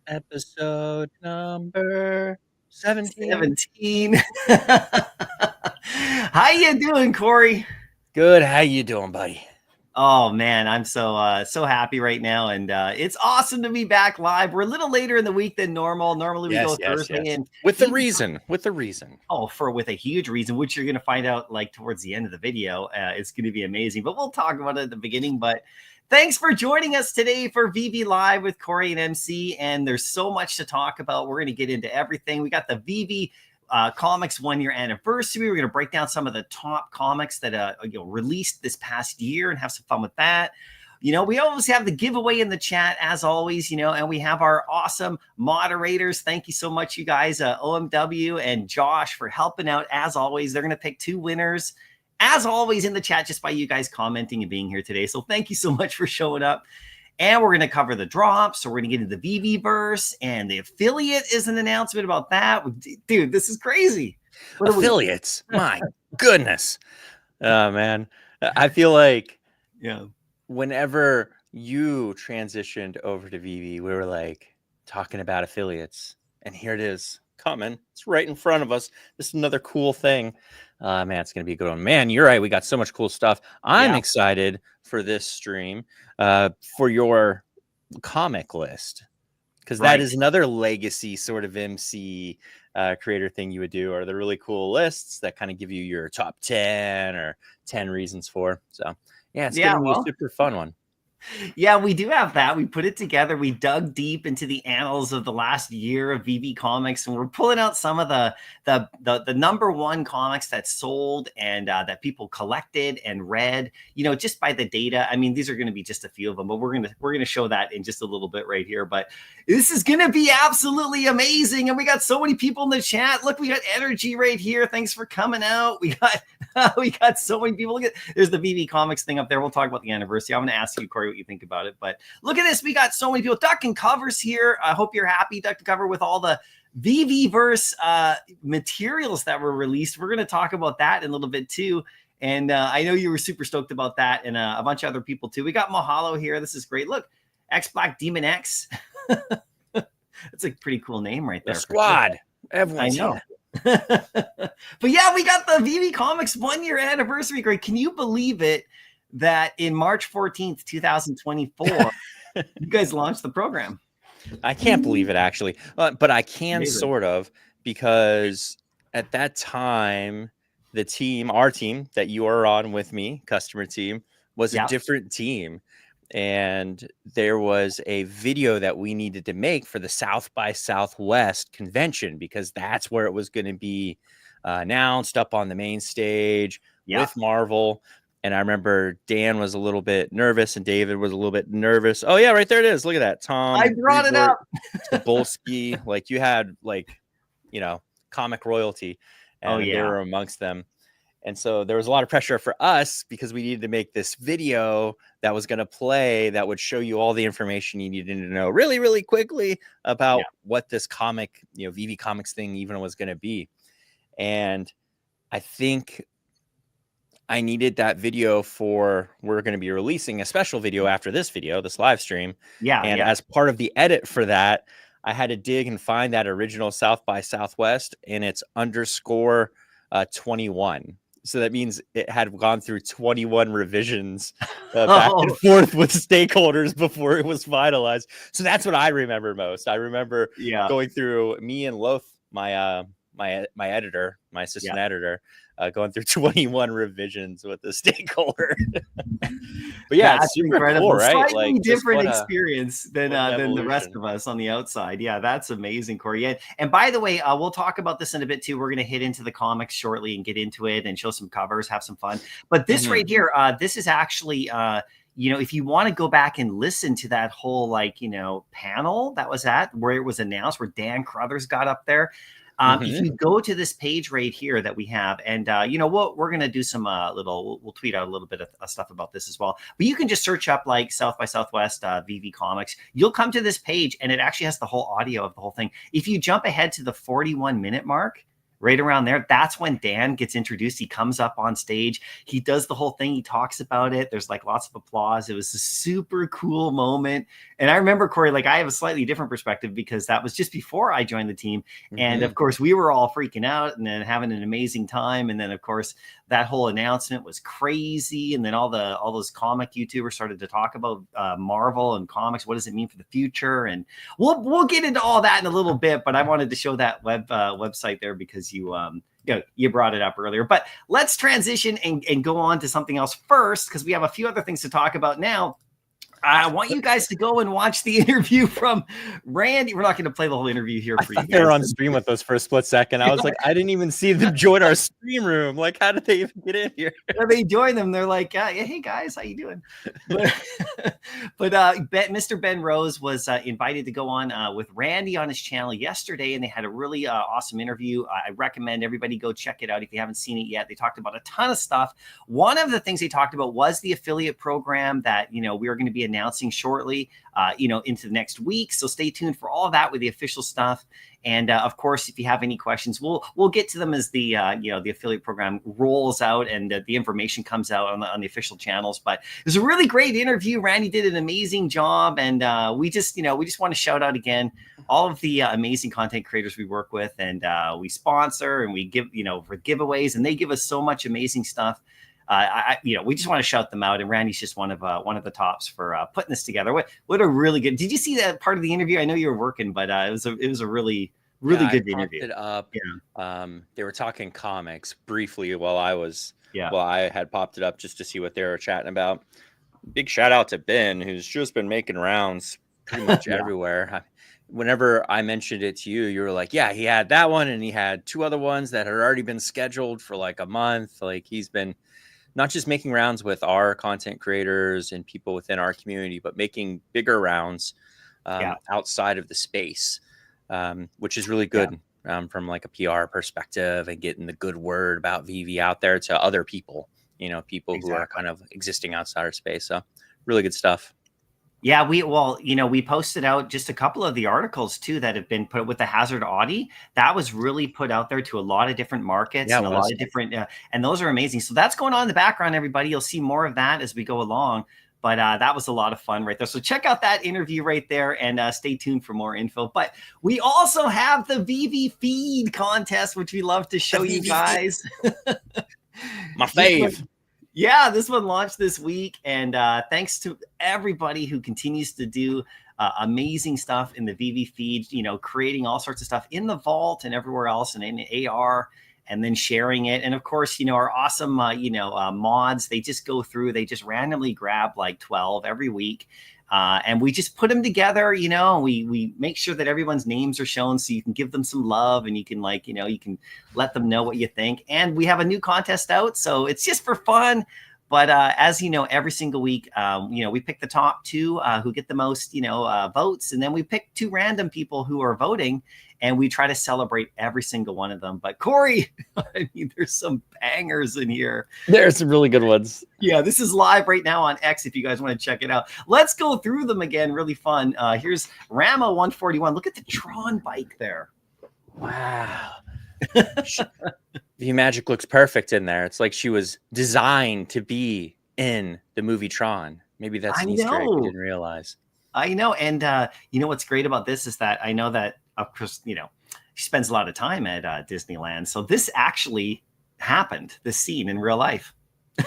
Episode number 17. 17. How you doing, Corey? Good. How you doing, buddy? Oh man, I'm so happy right now, and it's awesome to be back live. We're a little later in the week than normal. Normally we go Thursday, and With the reason. with a huge reason, which you're going to find out like towards the end of the video. It's going to be amazing, but we'll talk about it at the beginning. But thanks for joining us today for VeVe Live with Corey and MC, and there's so much to talk about. We're going to get into everything. We got the VeVe Comics 1-year anniversary. We're going to break down some of the top comics that released this past year and have some fun with that. We always have the giveaway in the chat as always, and we have our awesome moderators. Thank you so much, you guys, OMW and Josh, for helping out as always. They're going to pick 2 winners as always in the chat just by you guys commenting and being here today. So thank you so much for showing up. And we're going to cover the drops. So we're going to get into the VeVeVerse, and the affiliate is an announcement about that. Dude, this is crazy. Affiliates. My goodness. Oh, man. I feel like whenever you transitioned over to VeVe, we were like talking about affiliates. And here it is coming. It's right in front of us. This is another cool thing. Man, it's going to be a good one. Man, you're right. We got so much cool stuff. I'm excited for this stream, for your comic list, because that is another legacy sort of MC creator thing you would do, are the really cool lists that kind of give you your top 10 or 10 reasons for. So yeah, it's going to be a super fun one. Yeah, we do have that. We put it together. We dug deep into the annals of the last year of VeVe Comics, and we're pulling out some of the number 1 comics that sold and that people collected and read. Just by the data. I mean, these are going to be just a few of them, but we're gonna show that in just a little bit right here. But this is going to be absolutely amazing, and we got so many people in the chat. Look, we got energy right here. Thanks for coming out. We got so many people. Look at, there's the VeVe Comics thing up there. We'll talk about the anniversary. I'm going to ask you, Corey, what you think about it. But look at this. We got so many people. Duck and Covers here. I hope you're happy, Duck and Cover, with all the VeVeVerse materials that were released. We're going to talk about that in a little bit too. And I know you were super stoked about that, and a bunch of other people too. We got Mahalo here. This is great. Look, X Black Demon X. That's a pretty cool name right there. The squad. Everyone's I know. But yeah, we got the VeVe Comics 1-year anniversary. Great. Can you believe it that in March 14th, 2024, you guys launched the program? I can't believe it, actually. But I can sort of, because at that time, the team, our team that you are on with me, customer team, was a different team. And there was a video that we needed to make for the South by Southwest convention, because that's where it was going to be announced up on the main stage with Marvel. And I remember Dan was a little bit nervous and David was a little bit nervous. Oh yeah, right there it is. Look at that. Tom. I brought it up. Tobolsky, like you had comic royalty, and they were amongst them. And so there was a lot of pressure for us, because we needed to make this video that was going to play, that would show you all the information you needed to know really, really quickly about what this comic, VeVe Comics thing even was going to be. And I think I needed that video we're going to be releasing a special video after this video, this live stream. And as part of the edit for that, I had to dig and find that original South by Southwest, and it's _ 21. So that means it had gone through 21 revisions back and forth with stakeholders before it was finalized. So that's what I remember most. I remember going through, me and Loth, my editor, my assistant editor, going through 21 revisions with the stakeholder. But yeah, it's super incredible, cool, right? Slightly different experience than the rest of us on the outside. Yeah, that's amazing, Corey. And by the way, we'll talk about this in a bit too. We're going to hit into the comics shortly and get into it and show some covers, have some fun. But this right here, this is actually if you want to go back and listen to that whole panel that was where it was announced, where Dan Crothers got up there. If you go to this page right here that we have, and we're going to do some we'll tweet out a little bit of stuff about this as well. But you can just search up like South by Southwest VeVe Comics. You'll come to this page, and it actually has the whole audio of the whole thing. If you jump ahead to the 41-minute mark, right around there. That's when Dan gets introduced. He comes up on stage. He does the whole thing. He talks about it. There's like lots of applause. It was a super cool moment. And I remember, Corey, like I have a slightly different perspective because that was just before I joined the team. And of course, we were all freaking out and then having an amazing time. And then, of course, that whole announcement was crazy. And then all those comic YouTubers started to talk about Marvel and comics. What does it mean for the future? And we'll get into all that in a little bit. But I wanted to show that website there because you brought it up earlier. But let's transition and go on to something else first, because we have a few other things to talk about now. I want you guys to go and watch the interview from Randy. We're not going to play the whole interview here for you guys. They were on stream with us for a split second. I was like, I didn't even see them join our stream room. Like, how did they even get in here? They joined them. They're like, hey guys, how you doing? But Mr. Ben Rose was invited to go on with Randy on his channel yesterday, and they had a really awesome interview. I recommend everybody go check it out if you haven't seen it yet. They talked about a ton of stuff. One of the things they talked about was the affiliate program that we are going to be announcing shortly, into the next week. So stay tuned for all of that with the official stuff. And of course, if you have any questions, we'll get to them as the the affiliate program rolls out and the information comes out on the official channels. But it was a really great interview. Randy did an amazing job, and we just want to shout out again all of the amazing content creators we work with, and we sponsor and we give for giveaways, and they give us so much amazing stuff. We just want to shout them out, and Randy's just one of the tops for putting this together. What a really good. Did you see that part of the interview? I know you were working, but it was a really good interview. It up. Yeah. They were talking comics briefly while I had popped it up just to see what they were chatting about. Big shout out to Ben, who's just been making rounds pretty much everywhere. Whenever I mentioned it to you, you were like, yeah, he had that one, and he had two other ones that had already been scheduled for like a month. Like, he's been not just making rounds with our content creators and people within our community, but making bigger rounds outside of the space, which is really good from like a PR perspective, and getting the good word about VeVe out there to other people, people who are kind of existing outside our space. So really good stuff. Yeah, we posted out just a couple of the articles too that have been put with the Hazard Audi. That was really put out there to a lot of different markets and a lot of different, and those are amazing. So that's going on in the background, everybody. You'll see more of that as we go along. But that was a lot of fun right there. So check out that interview right there, and stay tuned for more info. But we also have the VeVe Feed contest, which we love to show you guys. My fave. Yeah, this one launched this week, and thanks to everybody who continues to do amazing stuff in the VeVe feed, creating all sorts of stuff in the vault and everywhere else, and in AR, and then sharing it. And of course, our awesome, mods, they just go through, they just randomly grab like 12 every week. And we just put them together, we make sure that everyone's names are shown so you can give them some love, and you can you can let them know what you think. And we have a new contest out, so it's just for fun. But as you know, every single week, we pick the top two who get the most, votes, and then we pick two random people who are voting, and we try to celebrate every single one of them. But Corey, I mean, there's some bangers in here. There's some really good ones. Yeah, this is live right now on X if you guys want to check it out. Let's go through them again. Really fun. Here's Rambo 141. Look at the Tron bike there. Wow. VeMagic looks perfect in there. It's like she was designed to be in the movie Tron. Maybe that's an Easter egg we didn't realize. I know. And what's great about this is that I know that, of course, she spends a lot of time at Disneyland. So this actually happened, this scene in real life.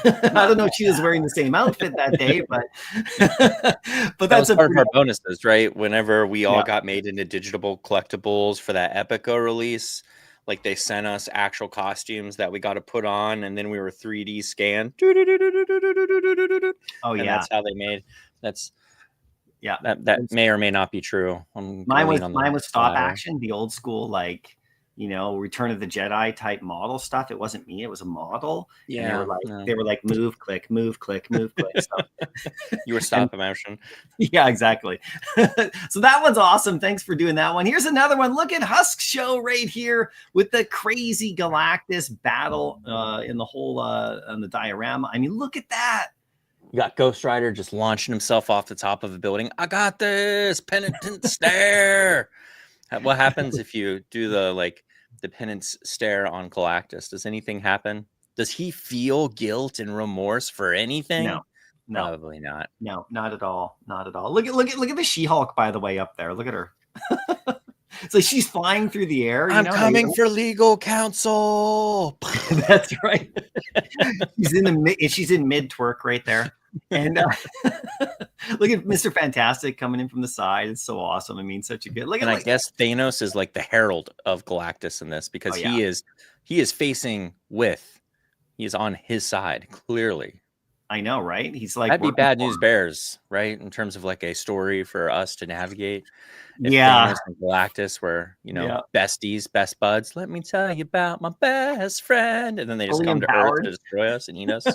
I don't know if she was wearing the same outfit that day, but that's part of our bonuses, right? Whenever we all got made into digital collectibles for that Epico release, like they sent us actual costumes that we got to put on, and then we were 3D scanned. Oh, yeah. And that's how they made. That may or may not be true. Mine was stop action, the old school, Return of the Jedi type model stuff. It wasn't me, it was a model. Yeah. And they were like move, click, move, click, move, click. So. You were stop motion. Yeah, exactly. So that one's awesome. Thanks for doing that one. Here's another one. Look at Husk Show right here with the crazy Galactus battle in the whole on the diorama. I mean, look at that. You got Ghost Rider just launching himself off the top of a building. I got this penitent stare. What happens if you do the the penance stare on Galactus. Does anything happen? Does he feel guilt and remorse for anything? No. Probably not. No, not at all. Not at all. Look at the She-Hulk, by the way, up there. Look at her. It's like she's flying through the air. I'm coming for legal counsel. That's right. She's in mid twerk right there. And look at Mr. Fantastic coming in from the side. It's so awesome. I mean, such a good look. And I guess Thanos is like the herald of Galactus in this, because he is facing with, he is on his side, clearly. I know, right? He's like, that'd be bad news bears, right? In terms of like a story for us to navigate. If yeah. Thanos and Galactus were, besties, best buds. Let me tell you about my best friend. And then they just come to Earth to destroy us and eat us.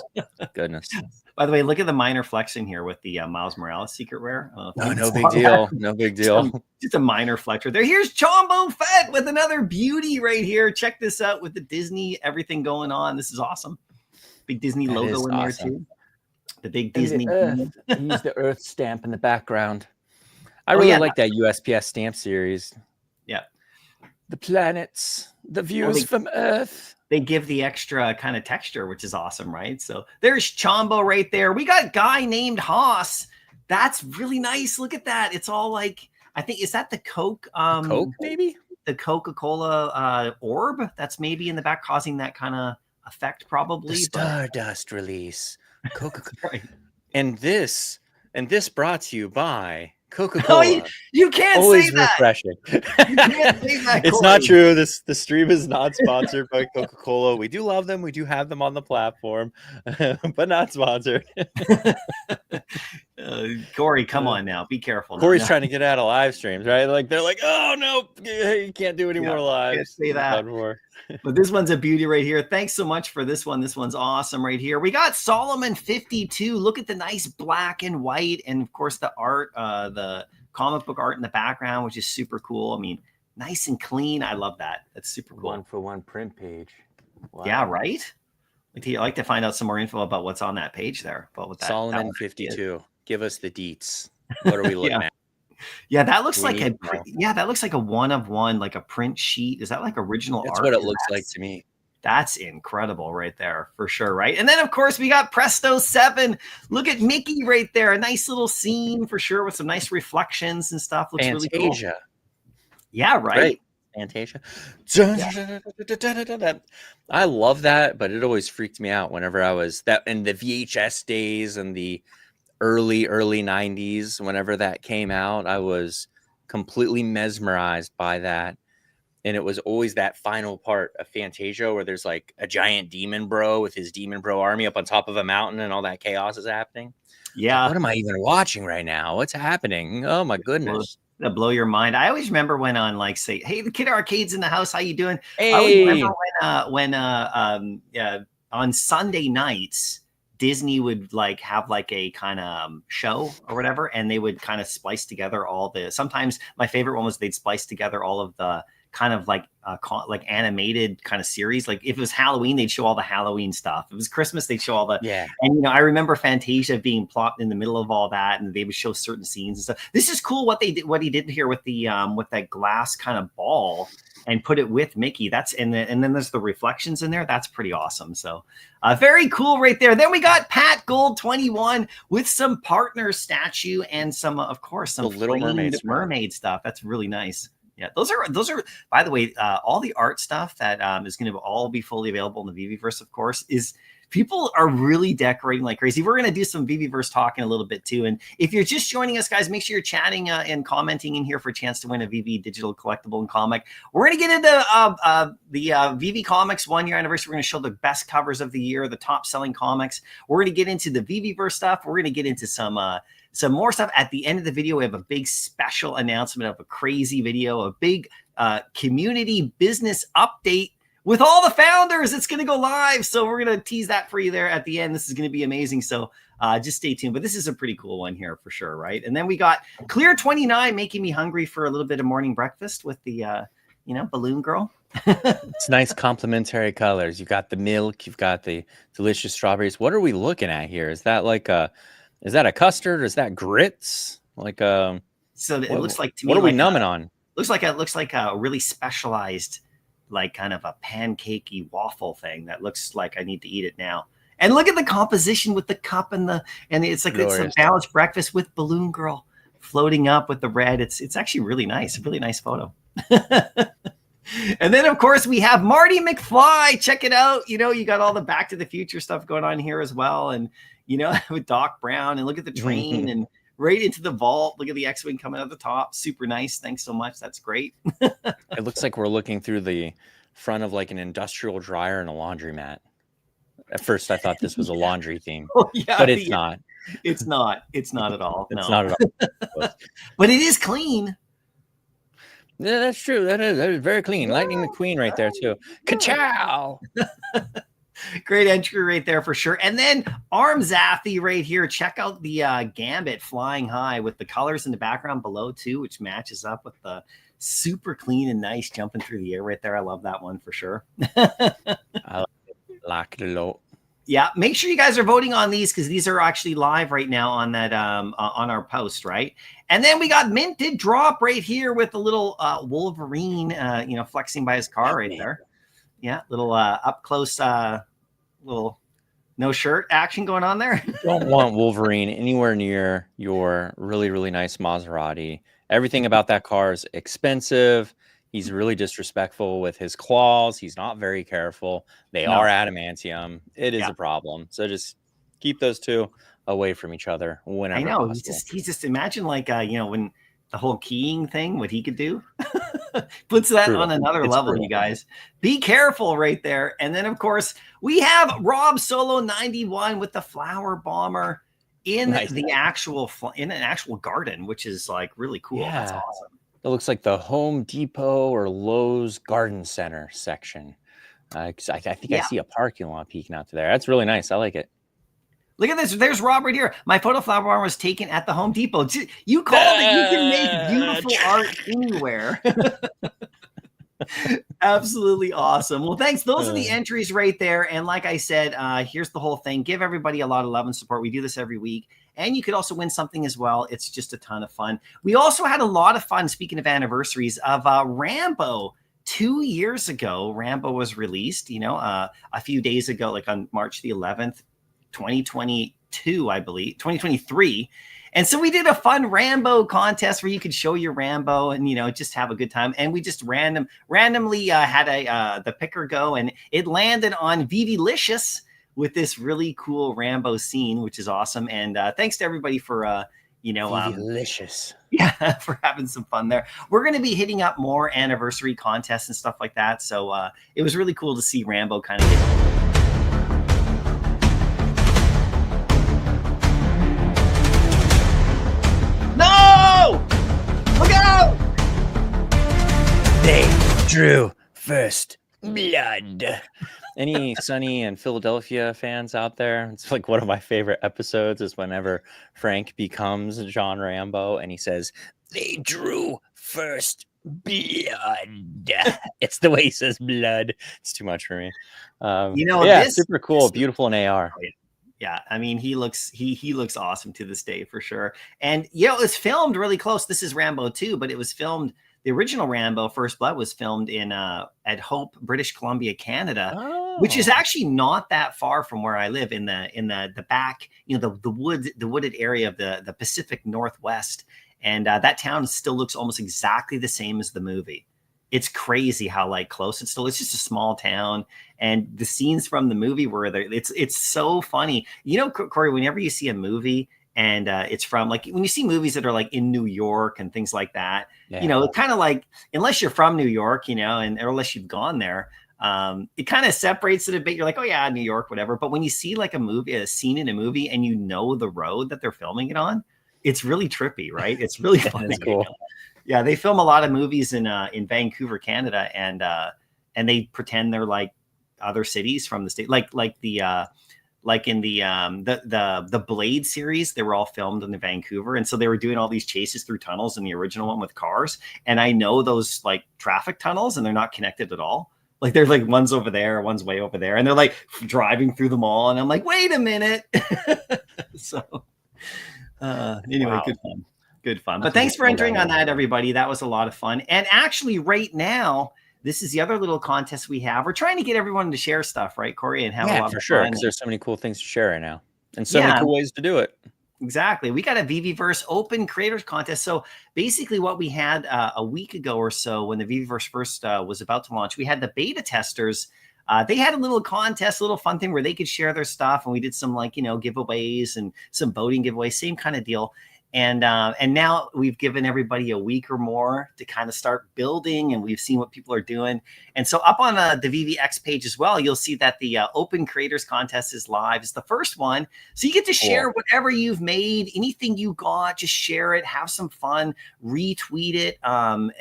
Goodness. By the way, look at the minor flex in here with the Miles Morales secret rare. No big deal. No big deal. Just a minor flex right there. Here's Chombo Fett with another beauty right here. Check this out with the Disney, everything going on. This is awesome. Big Disney logo in there too. The big Disney. Use the Earth stamp in the background. I really like that USPS stamp series. Yeah. The planets, the views from Earth. They give the extra kind of texture, which is awesome, right? So there's Chombo right there. We got Guy named Haas. That's really nice. Look at that. It's all like, I think, is that the Coke? Coke, maybe? The Coca-Cola orb that's maybe in the back causing that kind of effect, probably. The Stardust release. Coca-Cola. Right. And this brought to you by Coca-Cola. Oh, you can't always say that. Refreshing. You can't say that. It's not true. The stream is not sponsored by Coca-Cola. We do love them. We do have them on the platform, but not sponsored. Corey, come on now. Be careful. Corey's trying to get out of live streams, right? Like they're like, oh no, you can't do any more lives. Can't say that. But this one's a beauty right here. Thanks so much for this one. This one's awesome right here. We got Solomon 52. Look at the nice black and white, and of course the art, the comic book art in the background, which is super cool. I mean, nice and clean. I love that. That's super cool. 1-for-1 print page. Wow. Yeah, right. I'd like to find out some more info about what's on that page there. But with that, Solomon 52. Give us the deets. What are we looking at? Yeah, that looks like a one of one, like a print sheet. Is that like original art? That's what it looks like to me. That's incredible right there for sure, right? And then of course we got Presto 7. Look at Mickey right there. A nice little scene for sure with some nice reflections and stuff. Looks really cool. Yeah, right. Fantasia. I love that, but it always freaked me out whenever I was that in the VHS days and the early 90s. Whenever that came out, I was completely mesmerized by that. And it was always that final part of Fantasia where there's like a giant demon bro with his demon bro army up on top of a mountain and all that chaos is happening. Yeah. Like, what am I even watching right now? What's happening? Oh my goodness. That blow your mind. I always remember when on like say, hey, the Kid Arcade's in the house. How you doing? Hey. I always remember when on Sunday nights, Disney would like have like a kind of show or whatever, and they would kind of splice together all the. Sometimes my favorite one was they'd splice together all of the kind of like animated kind of series. Like if it was Halloween, they'd show all the Halloween stuff. If it was Christmas, they'd show all the And I remember Fantasia being plopped in the middle of all that, and they would show certain scenes and stuff. This is cool what he did here with the with that glass kind of ball and put it with Mickey. And then there's the reflections in there. That's pretty awesome. So very cool right there. Then we got Pat Gold 21 with some partner statue and some, of course, some Little Mermaid stuff. That's really nice. Yeah, those are. By the way, all the art stuff that is going to all be fully available in the VeVeVerse, of course, is people are really decorating like crazy. We're going to do some VeVeVerse talking a little bit too. And if you're just joining us, guys, make sure you're chatting and commenting in here for a chance to win a VeVe digital collectible and comic. We're going to get into the VeVe Comics 1 year anniversary. We're going to show the best covers of the year, the top selling comics. We're going to get into the VeVeVerse stuff. We're going to get into some more stuff. At the end of the video, we have a big special announcement of a crazy video, a big community business update with all the founders. It's going to go live. So we're going to tease that for you there at the end. This is going to be amazing. So just stay tuned. But this is a pretty cool one here for sure, right? And then we got Clear 29 making me hungry for a little bit of morning breakfast with the, Balloon Girl. It's nice complementary colors. You've got the milk. You've got the delicious strawberries. What are we looking at here? Is that like a... Is that a custard? Or is that grits? Like so it looks like to me. What are we numbing on? Looks like a really specialized like kind of a pancakey waffle thing that looks like I need to eat it now. And look at the composition with the cup and it's like it's a balanced breakfast with Balloon Girl floating up with the red. It's actually really nice, a really nice photo. And then of course we have Marty McFly. Check it out. You know, you got all the Back to the Future stuff going on here as well, and you know, with Doc Brown, and look at the train and right into the vault. Look at the X-Wing coming out the top. Super nice. Thanks so much. That's great. It looks like we're looking through the front of like an industrial dryer and a laundromat. At first, I thought this was a laundry theme, but it's not. It's not. It's not at all. It's not at all. But it is clean. Yeah, that's true. That is very clean. Lightning McQueen right there too. Ka-chow! Great entry right there for sure. And then Arm Zaffy right here. Check out the Gambit flying high with the colors in the background below too, which matches up with the super clean and nice jumping through the air right there. I love that one for sure. I like it a lot. Yeah, make sure you guys are voting on these because these are actually live right now on that on our post, right? And then we got Minted Drop right here with a little Wolverine, you know, flexing by his car right there. Yeah, little up close, little no shirt action going on there. You don't want Wolverine anywhere near your really, really nice Maserati. Everything about that car is expensive. He's really disrespectful with his claws. He's not very careful. They are adamantium. It is a problem. So just keep those two away from each other whenever I know. possible. He's just imagine like, you know, when the whole keying thing, what he could do. Puts that on another level, you guys. Be careful right there. And then, of course, we have Rob Solo 91 with the Flower Bomber in the actual in an actual garden, which is like really cool. Yeah. That's awesome. It looks like the Home Depot or Lowe's Garden Center section. I think I see a parking lot peeking out to there. That's really nice. I like it. Look at this. There's Rob right here. My photo flower bomber was taken at the Home Depot. You called it. You can make beautiful art anywhere. Absolutely awesome. Well, thanks. Those are the entries right there. And like I said, here's the whole thing. Give everybody a lot of love and support. We do this every week. And you could also win something as well. It's just a ton of fun. We also had a lot of fun, speaking of anniversaries, of Rambo. 2 years ago, Rambo was released, you know, a few days ago, like on March the 11th, 2022, I believe, 2023. And so we did a fun Rambo contest where you could show your Rambo and, you know, just have a good time. And we just randomly had the picker go, and it landed on VeVeLicious with this really cool Rambo scene, which is awesome. And thanks to everybody for, you know, delicious. Yeah, for having some fun there. We're going to be hitting up more anniversary contests and stuff like that. So it was really cool to see Rambo kind of get. No! Look out! They drew first blood. Any Sunny and Philadelphia fans out there? It's like one of my favorite episodes is whenever Frank becomes John Rambo and he says, they drew first blood. It's the way he says blood. It's too much for me. You know, yeah, super cool. Beautiful in AR. Yeah, I mean, he looks awesome to this day for sure. And, you know, it's filmed really close. This is Rambo 2, but it was filmed. The original Rambo, First Blood, was filmed in at Hope, British Columbia, Canada, which is actually not that far from where I live in the back, you know, the wooded area of the Pacific Northwest. And that town still looks almost exactly the same as the movie. It's crazy how like close it's still. It's just a small town, and the scenes from the movie were there. It's so funny, you know, Corey. Whenever you see a movie and it's from like when you see movies that are like in New York and things like that, you know, kind of like unless you're from New York, you know, and or unless you've gone there, it kind of separates it a bit. You're like, oh yeah, New York, whatever. But when you see like a scene in a movie and you know the road that they're filming it on, it's really trippy, right? It's really funny. That's cool. Yeah, they film a lot of movies in Vancouver, Canada, and they pretend they're like other cities from the state, like in the Blade series, they were all filmed in Vancouver, and so they were doing all these chases through tunnels in the original one with cars. And I know those like traffic tunnels, and they're not connected at all. Like they're like one's over there, one's way over there, and they're like driving through them all. And I'm like, wait a minute. So anyway, wow. Good fun. But thanks for entering on that, everybody. That was a lot of fun. And actually right now, this is the other little contest we have. We're trying to get everyone to share stuff, right, Corey, and have a lot for of sure, fun. because there's so many cool things to share right now, and so many cool ways to do it. Exactly. We got a VeVeVerse open creators contest. So basically what we had a week ago or so when the VeVeVerse first was about to launch, we had the beta testers. They had a little contest, a little fun thing where they could share their stuff. And we did some giveaways and some voting giveaways, same kind of deal. And now we've given everybody a week or more to kind of start building, and we've seen what people are doing. And so up on the VeVeX page as well, you'll see that the Open Creators Contest is live. It's the first one. So you get to share whatever you've made, anything you got, just share it, have some fun, retweet it,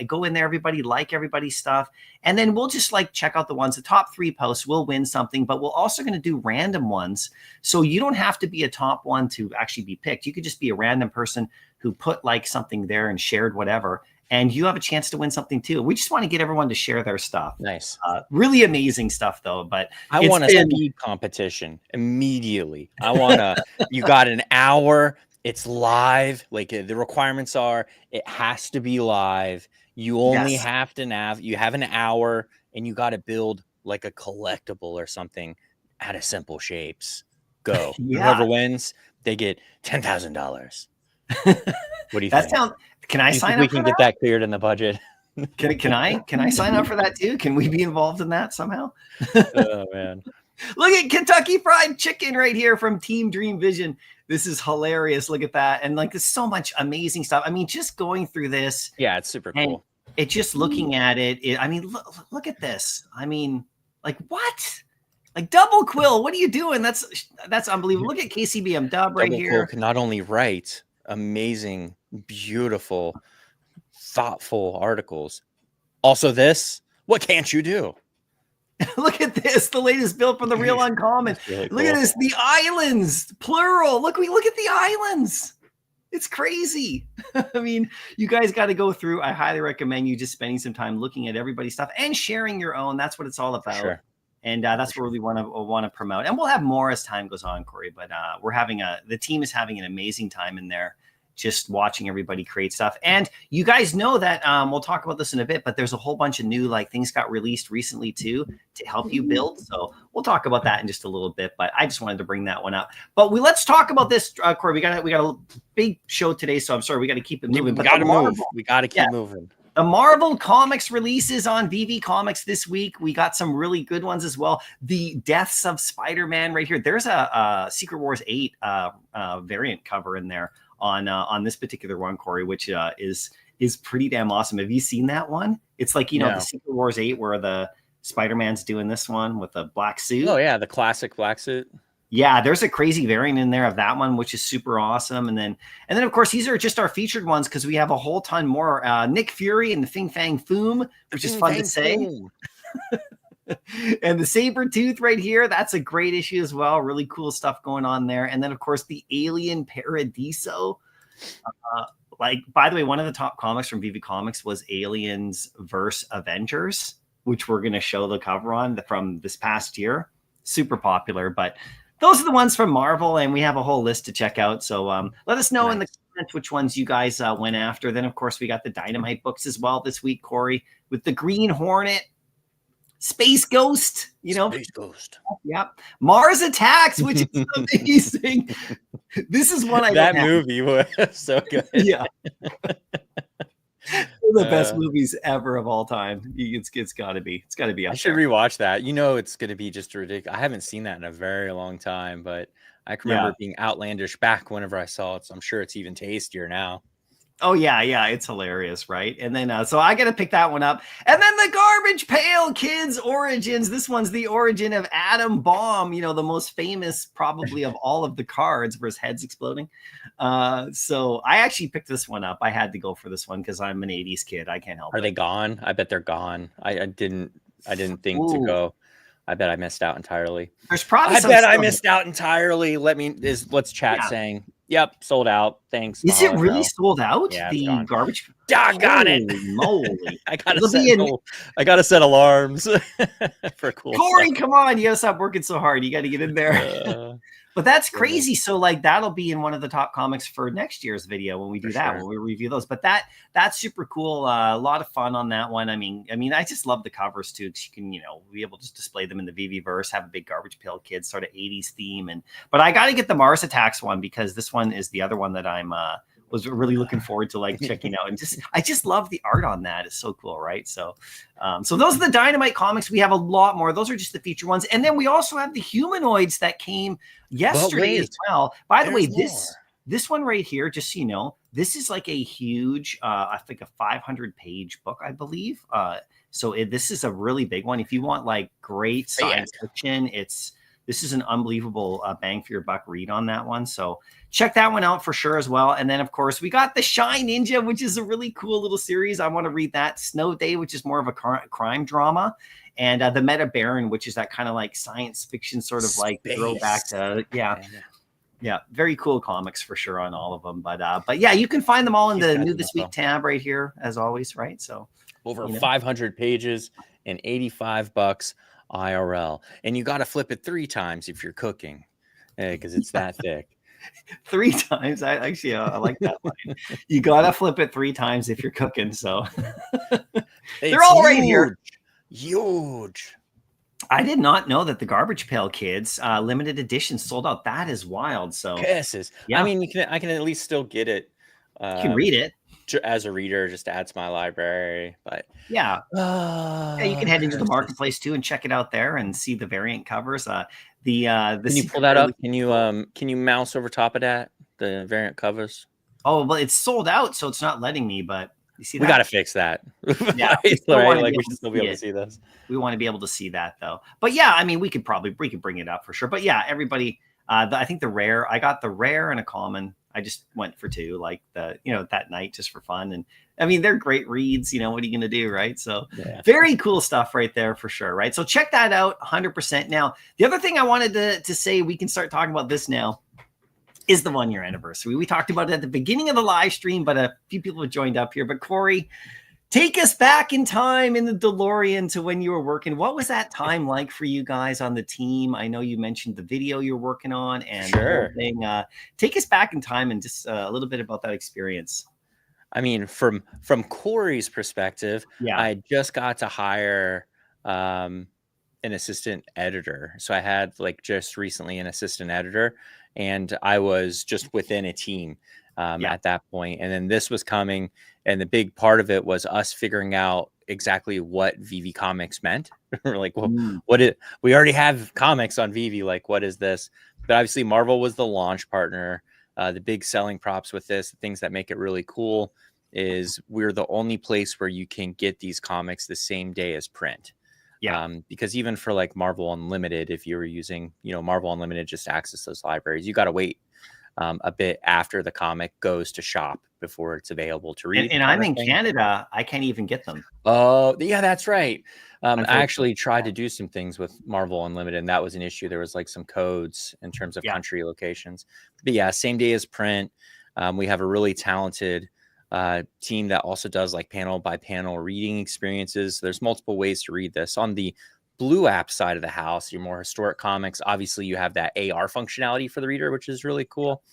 go in there, everybody, like everybody's stuff. And then we'll just check out the ones, the top 3 posts will win something, but we're also going to do random ones. So you don't have to be a top one to actually be picked. You could just be a random person who put something there and shared whatever, and you have a chance to win something too. We just want to get everyone to share their stuff. Nice. Really amazing stuff though, but I want a speed competition immediately. I want to, you got an hour, it's live. The requirements are, it has to be live. You only have to you have an hour, and you got to build a collectible or something out of simple shapes. Go. Whoever wins, they get $10,000. What do you think? Can I sign up? We can get that cleared in the budget. Can I sign up for that too? Can we be involved in that somehow? Oh man. Look at Kentucky Fried Chicken right here from Team Dream Vision. This is hilarious. Look at that. And there's so much amazing stuff. I mean, just going through this. Yeah, it's super cool. It's just looking at it. Look at this. I mean, what? Double Quill, what are you doing? That's unbelievable. Look at KCBM Dub right here. Double Quill can not only write amazing, beautiful, thoughtful articles. Also what can't you do? Look at this, the latest build from the Real Uncommon. Really cool. Look at this, the islands, plural. Look at the islands. It's crazy. I mean, you guys got to go through. I highly recommend you just spending some time looking at everybody's stuff and sharing your own. That's what it's all about. Sure. And that's what we want to promote. And we'll have more as time goes on, Corey. But the team is having an amazing time in there, just watching everybody create stuff. And you guys know that we'll talk about this in a bit, but there's a whole bunch of new things got released recently too to help you build. So we'll talk about that in just a little bit. But I just wanted to bring that one up. But let's talk about this, Corey. We got a big show today, so I'm sorry we got to keep it moving. We got to move. We got to keep moving. The Marvel Comics releases on VeVe Comics this week. We got some really good ones as well. The Deaths of Spider-Man right here. There's a Secret Wars 8 variant cover in there on this particular one, Corey, which is pretty damn awesome. Have you seen that one? It's the Secret Wars 8 where the Spider-Man's doing this one with the black suit. Oh yeah, the classic black suit. Yeah, there's a crazy variant in there of that one, which is super awesome. And then of course, these are just our featured ones because we have a whole ton more. Nick Fury and the Fing Fang Foom, which is fun to say. And the Sabretooth right here, that's a great issue as well. Really cool stuff going on there. And then, of course, the Alien Paradiso. By the way, one of the top comics from VeVe Comics was Aliens vs. Avengers, which we're going to show the cover on from this past year. Super popular, but those are the ones from Marvel, and we have a whole list to check out. So let us know in the comments which ones you guys went after. Then, of course, we got the Dynamite books as well this week, Corey, with the Green Hornet, Space Ghost, Space Ghost. Yep. Mars Attacks, which is amazing. This is one that movie was so good. Yeah. One of the best movies ever of all time. It's got to be. It's got to be. I should rewatch that. It's going to be just ridiculous. I haven't seen that in a very long time, but I can remember it being outlandish back whenever I saw it. So I'm sure it's even tastier now. Oh yeah, it's hilarious, right? And then so I got to pick that one up. And then the Garbage Pail Kids Origins. This one's the origin of Atom Bomb, the most famous probably of all of the cards for his heads exploding. So I actually picked this one up. I had to go for this one because I'm an 80s kid. I can't help it. Are they gone? I bet they're gone. I didn't think to go. I bet I missed out entirely. There's probably I missed out entirely. Let's chat saying yep, sold out. Thanks. Is it really sold out? Yeah, the garbage. Doggone it! Moly! I gotta set alarms for cool. Corey, stuff. come on! You gotta stop working so hard. You got to get in there. But that's crazy. So like that'll be in one of the top comics for next year's video when we do that, when we review those. But that's super cool. A lot of fun on that one. I mean, I just love the covers too, because you can, be able to display them in the VeVeVerse, have a big Garbage Pail Kids sort of 80s theme. But I got to get the Mars Attacks one, because this one is the other one that I'm was really looking forward to like checking out. And I just love the art on that. It's so cool, right? So so those are the Dynamite comics. We have a lot more. Those are just the feature ones. And then we also have the humanoids that came yesterday as well. By the way, this one right here, just so you know, this is like a huge, I think a 500-page book, I believe. So this is a really big one. If you want like great science fiction, this is an unbelievable bang for your buck read on that one. So check that one out for sure as well. And then, of course, we got the Shy Ninja, which is a really cool little series. I want to read that. Snow Day, which is more of a crime drama. And the Meta Baron, which is that kind of like science fiction sort of like throwback to, yeah, very cool comics for sure on all of them. But yeah, you can find them all in the New This Week tab right here, as always, right? So over 500 pages and $85 IRL, and you got to flip it 3 times if you're cooking, because it's that thick. 3 times. I like that line. You gotta flip it 3 times if you're cooking. So they're all right here. Huge. I did not know that the Garbage Pail Kids limited edition sold out. That is wild. So I mean, I can at least still get it. You can read it as a reader, just to add to my library. But yeah, you can head into the marketplace too and check it out there and see the variant covers. Can you pull that up? Can you mouse over top of that, the variant covers? Oh, well, it's sold out, so it's not letting me. But you see, we got to fix that. Yeah, we should still be able to see this. We want to be able to see that though. But yeah, I mean, we could bring it up for sure. But yeah, everybody, I think the rare. I got the rare and a common. I just went for 2, like that night, just for fun. And I mean, they're great reads. What are you going to do, right? So very cool stuff right there for sure, right? So check that out, 100%. Now, the other thing I wanted to say, we can start talking about this now, is the 1-year anniversary. We talked about it at the beginning of the live stream, but a few people have joined up here. But Corey, take us back in time in the DeLorean to when you were working. What was that time like for you guys on the team? I know you mentioned the video you're working on and the whole thing. Take us back in time and just a little bit about that experience. I mean, from Corey's perspective, I just got to hire an assistant editor. So I had just recently an assistant editor, and I was just within a team at that point. And then this was coming. And the big part of it was us figuring out exactly what VeVe Comics meant. We're like, well, we already have comics on VeVe. Like, what is this? But obviously Marvel was the launch partner. The big selling props with this, the things that make it really cool, is we're the only place where you can get these comics the same day as print. Because even for Marvel Unlimited, if you were using, Marvel Unlimited just to access those libraries, you got to wait a bit after the comic goes to shop before it's available to read. And I'm in Canada. I can't even get them. Oh, yeah, that's right. I actually tried to do some things with Marvel Unlimited, and that was an issue. There was some codes in terms of country locations. But yeah, same day as print. We have a really talented team that also does panel by panel reading experiences. There's multiple ways to read this. On the Blue app side of the house, your more historic comics, obviously you have that AR functionality for the reader, which is really cool.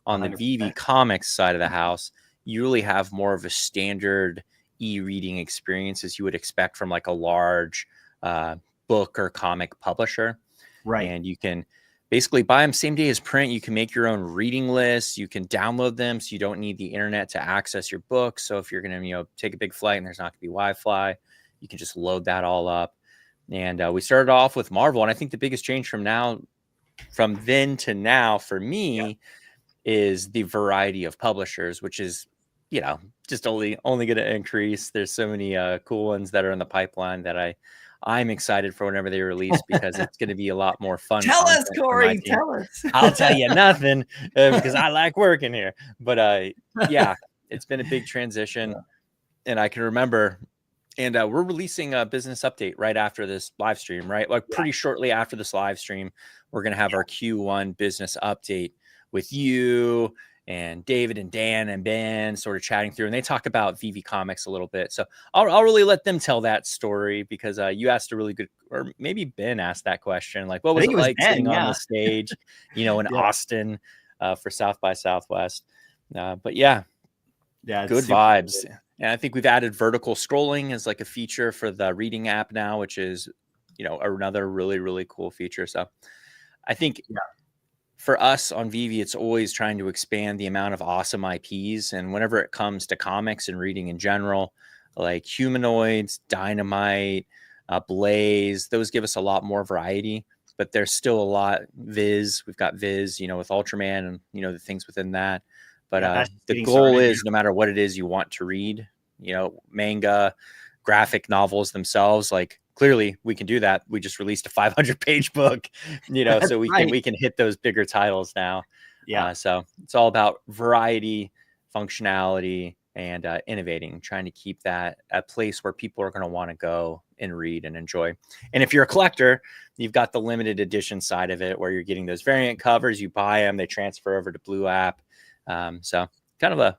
On the VeVe Comics side of the house, you really have more of a standard e-reading experience as you would expect from a large book or comic publisher. Right. And you can basically buy them same day as print. You can make your own reading lists. You can download them, so you don't need the internet to access your books. So if you're going to, take a big flight and there's not going to be Wi-Fi, you can just load that all up. And we started off with Marvel. And I think the biggest change from then to now for me is the variety of publishers, which is, just only going to increase. There's so many cool ones that are in the pipeline that I'm excited for whenever they release, because it's going to be a lot more fun. Tell us, Corey, tell us. I'll tell you nothing because I like working here. But yeah, it's been a big transition. And I can remember, and we're releasing a business update right after this live stream, right? Pretty shortly after this live stream, we're going to have our Q1 business update with you and David and Dan and Ben sort of chatting through, and they talk about VeVe Comics a little bit. So I'll really let them tell that story, because you asked a really good, or maybe Ben asked that question, like, what was it like sitting on the stage, in Austin for South by Southwest? But yeah, good vibes. Good. And I think we've added vertical scrolling as like a feature for the reading app now, which is, another really, really cool feature. So I think for us on VeVe, it's always trying to expand the amount of awesome IPs. And whenever it comes to comics and reading in general, like Humanoids, Dynamite, Blaze, those give us a lot more variety. But there's still a lot. Viz, we've got Viz, with Ultraman and, the things within that. But the goal is, no matter what it is you want to read, manga, graphic novels themselves, like, clearly we can do that. We just released a 500-page book, so we can hit those bigger titles now. Yeah. So it's all about variety, functionality, and innovating, trying to keep that a place where people are going to want to go and read and enjoy. And if you're a collector, you've got the limited edition side of it, where you're getting those variant covers. You buy them, they transfer over to Blue App. So kind of a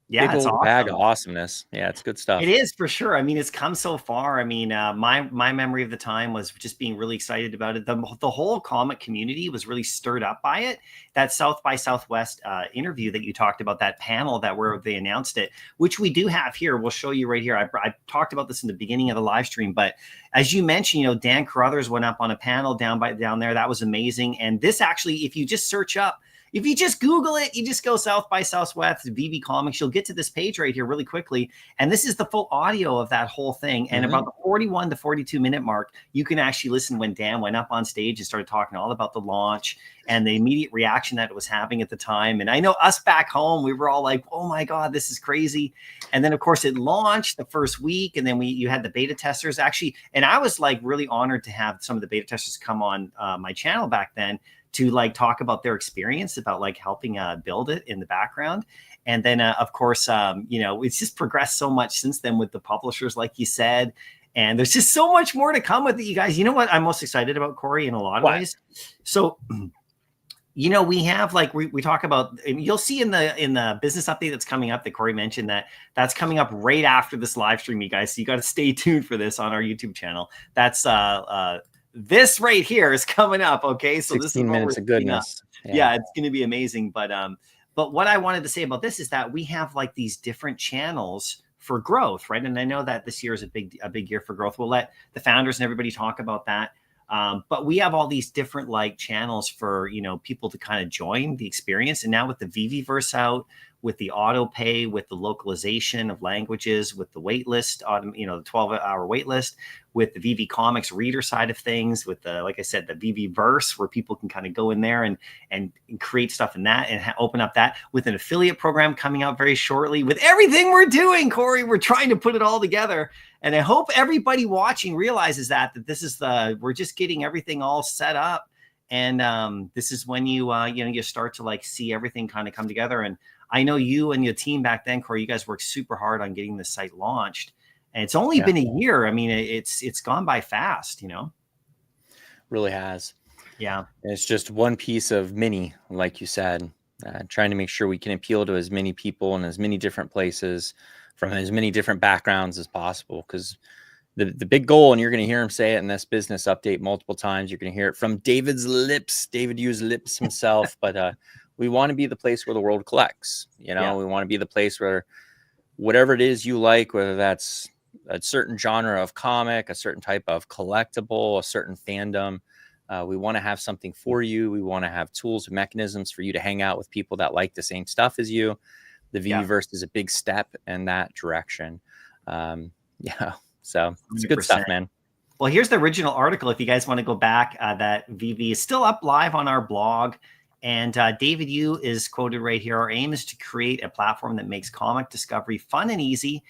big old bag of awesomeness. Yeah, it's good stuff. It is, for sure. I mean, it's come so far. I mean, my memory of the time was just being really excited about it. The whole comic community was really stirred up by it. That South by Southwest interview that you talked about, that panel where they announced it, which we do have here. We'll show you right here. I talked about this in the beginning of the live stream, but as you mentioned, Dan Carruthers went up on a panel down there. That was amazing. And this actually, if you just search up, if you just Google it, you just go South by Southwest, VeVe Comics, you'll get to this page right here really quickly. And this is the full audio of that whole thing. And about the 41 to 42 minute mark, you can actually listen when Dan went up on stage and started talking all about the launch and the immediate reaction that it was having at the time. And I know us back home, we were all like, oh my God, this is crazy. And then of course it launched the first week, and then you had the beta testers actually. And I was like really honored to have some of the beta testers come on my channel back then to like talk about their experience about like helping build it in the background. And then of course, it's just progressed so much since then with the publishers, like you said, and there's just so much more to come with it, you guys. You know what I'm most excited about, Corey, in a lot of ways? So, we have like, we talk about, and you'll see in the business update that's coming up that Corey mentioned, that's coming up right after this live stream, you guys. So you got to stay tuned for this on our YouTube channel. That's this right here is coming up. Okay. So 16 this is minutes of goodness. Yeah, it's going to be amazing. But what I wanted to say about this is that we have like these different channels for growth, right? And I know that this year is a big year for growth. We'll let the founders and everybody talk about that. But we have all these different like channels for, people to kind of join the experience. And now with the VeVeVerse out, with the auto pay, with the localization of languages, with the wait list, the 12-hour wait list, with the VeVe Comics reader side of things, with the, like I said, the VeVeVerse, where people can kind of go in there and create stuff in that and open up that, with an affiliate program coming out very shortly. With everything we're doing, Corey, we're trying to put it all together. And I hope everybody watching realizes that this is we're just getting everything all set up. And this is when you start to like see everything kind of come together. And I know you and your team back then, Corey, you guys worked super hard on getting the site launched. And it's only been a year. I mean, it's gone by fast, Really has. Yeah. And it's just one piece of many, like you said, trying to make sure we can appeal to as many people in as many different places from as many different backgrounds as possible. Because the big goal, and you're going to hear him say it in this business update multiple times, you're going to hear it from David's lips, David Yu's lips himself. But we want to be the place where the world collects. We want to be the place where whatever it is you like, whether that's a certain genre of comic, a certain type of collectible, a certain fandom, we want to have something for you. We want to have tools and mechanisms for you to hang out with people that like the same stuff as you. The VeVeVerse is a big step in that direction. So it's good stuff, man. Well, here's the original article. If you guys want to go back, that VeVe is still up live on our blog. And David Yu is quoted right here. Our aim is to create a platform that makes comic discovery fun and easy,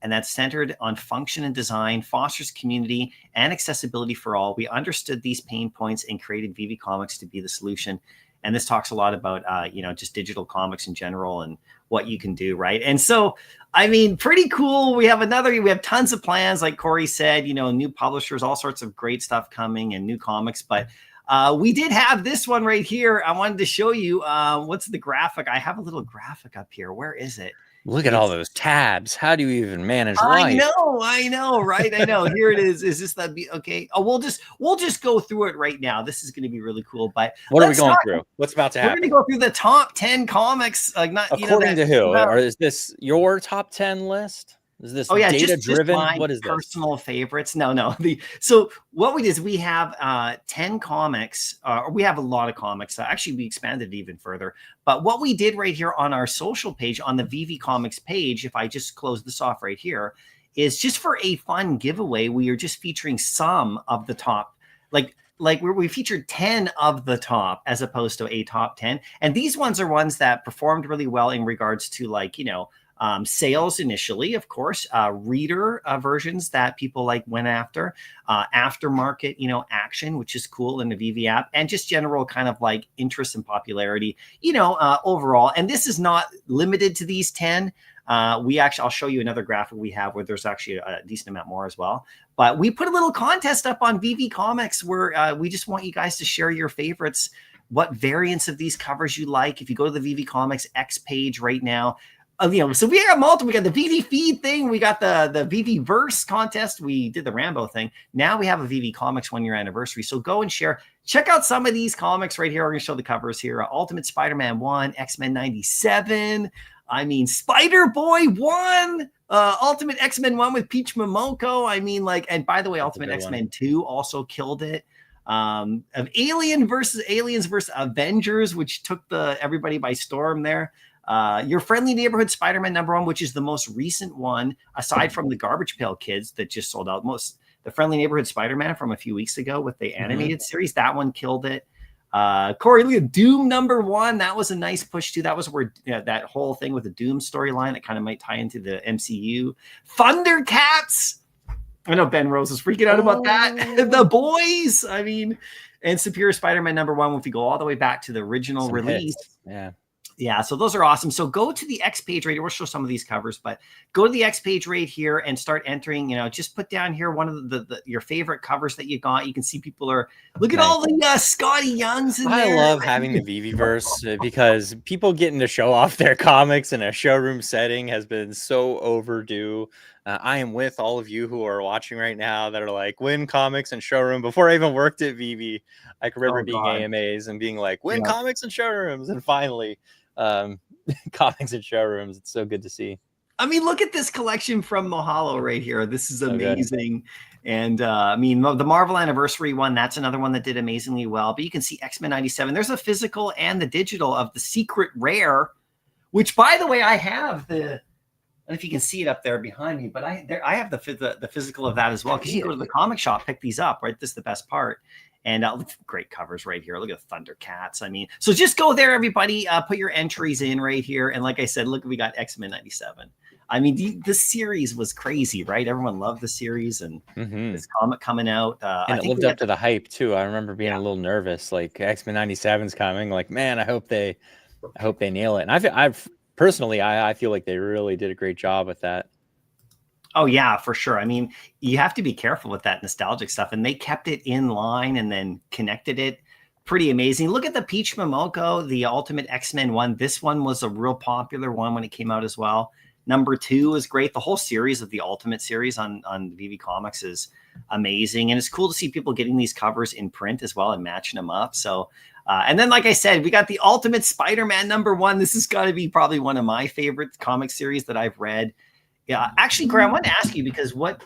and that's centered on function and design, fosters community and accessibility for all. We understood these pain points and created VeVe Comics to be the solution. And this talks a lot about, just digital comics in general and what you can do, right? And so, I mean, pretty cool. We have tons of plans, like Corey said, new publishers, all sorts of great stuff coming and new comics. But We did have this one right here. I wanted to show you what's the graphic. I have a little graphic up here. Where is it? Look at all those tabs. How do you even manage life? I know, right? I know. Here it is. Is this that? Okay. Oh, we'll just go through it right now. This is going to be really cool. But what are we going through? What's about to happen? We're going to go through the top 10 comics. According to who? Or is this your top 10 list? Is this data driven? What is this? Personal favorites? No. So what we did is we have 10 comics. We have a lot of comics. Actually, we expanded it even further. But what we did right here on our social page, on the VeVe Comics page, if I just close this off right here, is just for a fun giveaway. We are just featuring some of the top, like we featured 10 of the top as opposed to a top 10. And these ones are ones that performed really well in regards to sales initially, of course, reader versions that people went after, aftermarket, action, which is cool in the VeVe app, and just general kind of interest and popularity, overall. And this is not limited to these 10. I'll show you another graphic we have where there's actually a decent amount more as well. But we put a little contest up on VeVe Comics where we just want you guys to share your favorites, what variants of these covers you like. If you go to the VeVe Comics X page right now, so we got multiple. We got the VeVe feed thing. We got the VeVeVerse contest. We did the Rambo thing. Now we have a VeVe Comics 1-year anniversary. So go and share. Check out some of these comics right here. We're going to show the covers here. Ultimate Spider-Man 1, X-Men 97. Spider-Boy 1. Ultimate X-Men 1 with Peach Momoko. And by the way, Ultimate X-Men 2 also killed it. Of Aliens versus Avengers, which took everybody by storm there. Your Friendly Neighborhood Spider-Man #1, which is the most recent one, aside from the Garbage Pail Kids that just sold out. The Friendly Neighborhood Spider-Man from a few weeks ago with the animated series, that one killed it. Corey, look at Doom #1. That was a nice push too. That was where that whole thing with the Doom storyline that kind of might tie into the MCU. Thundercats. I know Ben Rose is freaking out about that. The Boys. And Superior Spider-Man #1. If you go all the way back to the original release. Hits. Yeah, so those are awesome. So go to the X page right here. We'll show some of these covers, but go to the X page right here and start entering. Just put down here one of your favorite covers that you got. You can see people are look at all the Scotty Youngs in there. I love having the VeVeVerse because people getting to show off their comics in a showroom setting has been so overdue. I am with all of you who are watching right now that are like, win comics and showroom. Before I even worked at VeVe, I can remember being AMAs and being like, win comics and showrooms. And finally, comics and showrooms. It's so good to see. Look at this collection from Mahalo right here. This is amazing. And the Marvel Anniversary one, that's another one that did amazingly well. But you can see X-Men 97. There's a physical and the digital of the Secret Rare, which, by the way, I have I don't know if you can see it up there behind me, but I have the physical of that as well. Because you go to the comic shop, pick these up, right? This is the best part. And great covers right here. Look at Thundercats. So just go there, everybody. Put your entries in right here. And like I said, look, we got X-Men 97. The series was crazy, right? Everyone loved the series and this comic coming out. And it lived up to the hype too. I remember being a little nervous, like X-Men 97's coming. Like, man, I hope they nail it. And I've personally, I feel like they really did a great job with that. Oh, yeah, for sure. You have to be careful with that nostalgic stuff. And they kept it in line and then connected it. Pretty amazing. Look at the Peach Momoko, the Ultimate X-Men one. This one was a real popular one when it came out as well. #2 is great. The whole series of the Ultimate series on VeVe Comics is amazing. And it's cool to see people getting these covers in print as well and matching them up. So, and then, like I said, we got the Ultimate Spider-Man #1. This has got to be probably one of my favorite comic series that I've read. Yeah, actually, Graham, I want to ask you because what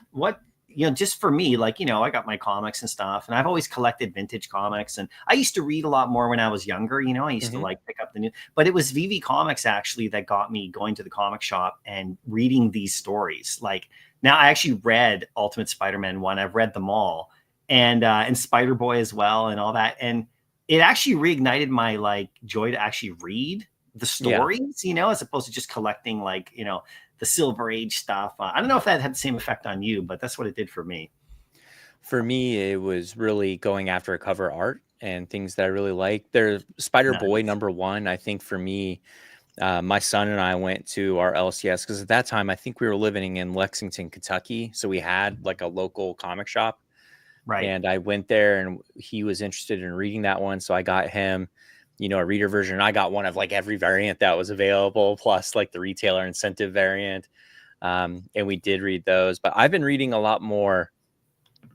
just for me, I got my comics and stuff, and I've always collected vintage comics, and I used to read a lot more when I was younger. I used to pick up the new, but it was VeVe Comics actually that got me going to the comic shop and reading these stories. Now I actually read Ultimate Spider-Man 1. I've read them all, and Spider-Boy as well, and all that, and it actually reignited my joy to actually read the stories, as opposed to just collecting the Silver Age stuff. I don't know if that had the same effect on you, but that's what it did for me. For me, it was really going after a cover art and things that I really like. There's Spider-Boy #1. I think for me, my son and I went to our LCS because at that time, I think we were living in Lexington, Kentucky. So we had a local comic shop. Right. And I went there and he was interested in reading that one. So I got him, you know, a reader version. I got one of like every variant that was available, plus like the retailer incentive variant. And we did read those, but I've been reading a lot more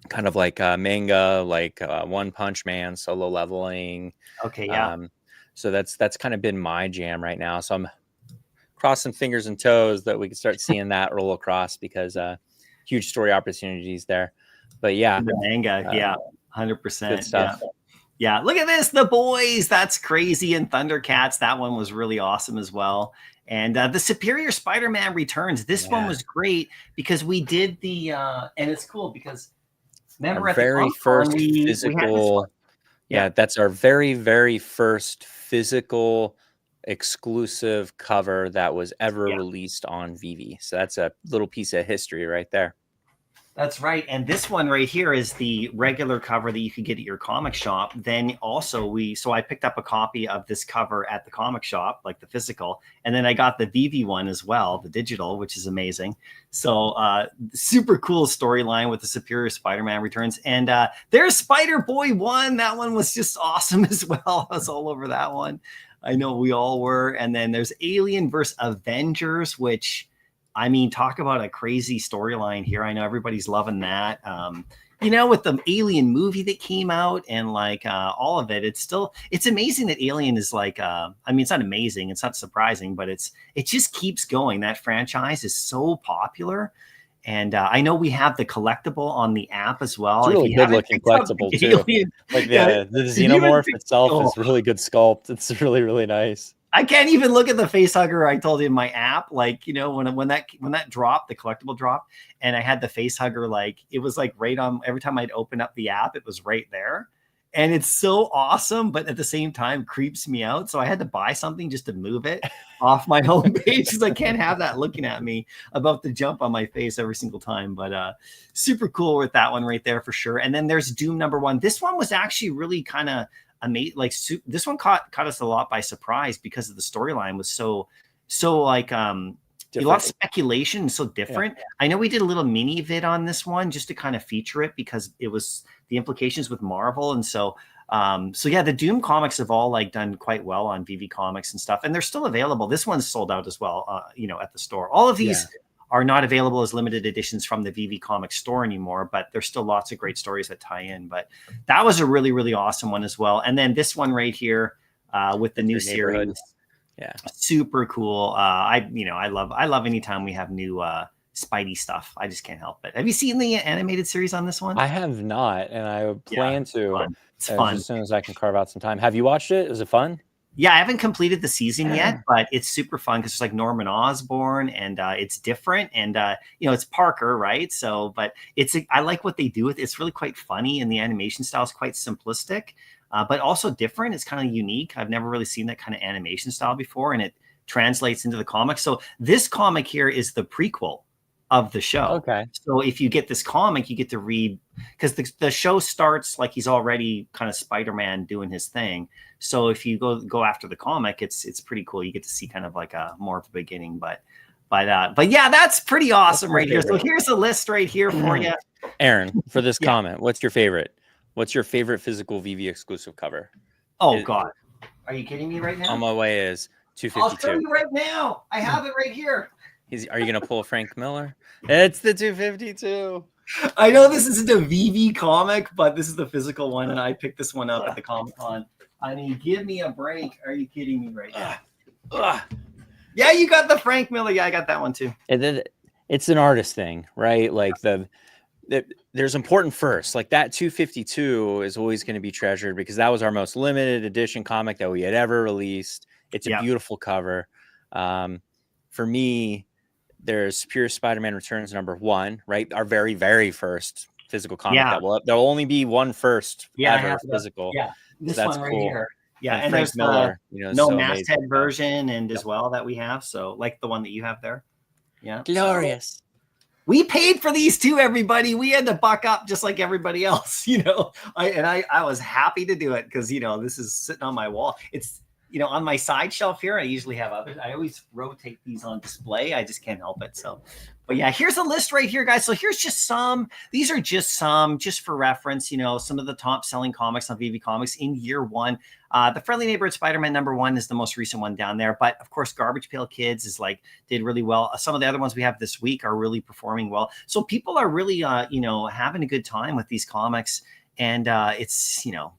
kind of like manga, like One Punch Man, Solo Leveling. Okay. Yeah. So that's kind of been my jam right now. So I'm crossing fingers and toes that we can start seeing that roll across, because huge story opportunities there. But yeah, the manga, 100%. Good stuff. Yeah, look at this, The Boys. That's crazy. And Thundercats, that one was really awesome as well. And the Superior Spider-Man Returns. This one was great because we did the and it's cool because remember our very first physical. That's our very first physical exclusive cover that was ever released on VeVe. So that's a little piece of history right there. That's right. And this one right here is the regular cover that you could get at your comic shop. Then also so I picked up a copy of this cover at the comic shop, like the physical. And then I got the VeVe one as well, the digital, which is amazing. So super cool storyline with the Superior Spider-Man Returns. And there's Spider-Boy 1. That one was just awesome as well. I was all over that one. I know we all were. And then there's Alien vs. Avengers, which... I mean, talk about a crazy storyline here. I know everybody's loving that. You know, with the Alien movie that came out and like all of it, it's amazing that Alien is like, I mean, it's not amazing. It's not surprising, but it just keeps going. That franchise is so popular. And I know we have the collectible on the app as well. It's really good looking collectible too. Like the xenomorph itself is really good sculpt. It's really, really nice. I can't even look at the face hugger I told you in my app. Like, you know, when that dropped, the collectible dropped, and I had the face hugger, like it was like right on every time I'd open up the app, it was right there. And it's so awesome, but at the same time creeps me out. So I had to buy something just to move it off my home page because I can't have that looking at me about to jump on my face every single time. But super cool with that one right there for sure. And then there's Doom #1. This one was actually really kind of amazing. Like this one caught us a lot by surprise because of the storyline was so like a lot of speculation, so different. I know we did a little mini vid on this one just to kind of feature it because it was the implications with Marvel. And so the Doom comics have all like done quite well on VeVe Comics and stuff, and they're still available. This one's sold out as well, you know, at the store. All of these are not available as limited editions from the VeVe Comics store anymore, but there's still lots of great stories that tie in. But that was a really, really awesome one as well. And then this one right here with the new series. Yeah. Super cool. I love anytime we have new Spidey stuff. I just can't help it. Have you seen the animated series on this one? I have not, and I plan to. It's fun. As soon as I can carve out some time. Have you watched it? Is it fun? Yeah, I haven't completed the season yet, but it's super fun because it's like Norman Osborn and it's different. And, you know, it's Parker, right? So, but I like what they do with it. It's really quite funny and the animation style is quite simplistic, but also different. It's kind of unique. I've never really seen that kind of animation style before, and it translates into the comics. So this comic here is the prequel of the show. Okay. So if you get this comic, you get to read, because the show starts like he's already kind of Spider-Man doing his thing. So if you go after the comic, it's pretty cool. You get to see kind of like a more of a beginning, but yeah, that's pretty awesome right here. So here's a list right here for you. Aaron, for this comment, what's your favorite? What's your favorite physical VeVe exclusive cover? Oh God. Are you kidding me right now? On my way is 252. I'll show you right now. I have it right here. Are you going to pull Frank Miller? It's the 252. I know this isn't a VeVe comic, but this is the physical one, and I picked this one up at the Comic-Con. I mean, give me a break. Are you kidding me right now? Yeah, you got the Frank Miller. Yeah, I got that one too. And then it's an artist thing, right? Like there's important first. Like that 252 is always going to be treasured because that was our most limited edition comic that we had ever released. It's a beautiful cover. For me, there's Superior Spider-Man Returns #1, right? Our very, very first physical comic. There'll only be one first ever physical. Yeah, this so that's one right cool. here. Yeah, and there's Miller, no so masthead version and as well that we have. So like the one that you have there. Yeah. Glorious. So, we paid for these too, everybody. We had to buck up just like everybody else, you know. I was happy to do it because, you know, this is sitting on my wall. you know, on my side shelf here, I usually have others. I always rotate these on display. I just can't help it. So, but yeah, here's a list right here, guys. So here's just some. These are just some, just for reference, you know, some of the top selling comics on VeVe Comics in year one. The Friendly Neighborhood Spider-Man #1 is the most recent one down there. But of course, Garbage Pail Kids is like, did really well. Some of the other ones we have this week are really performing well. So people are really, you know, having a good time with these comics. And it's, you know,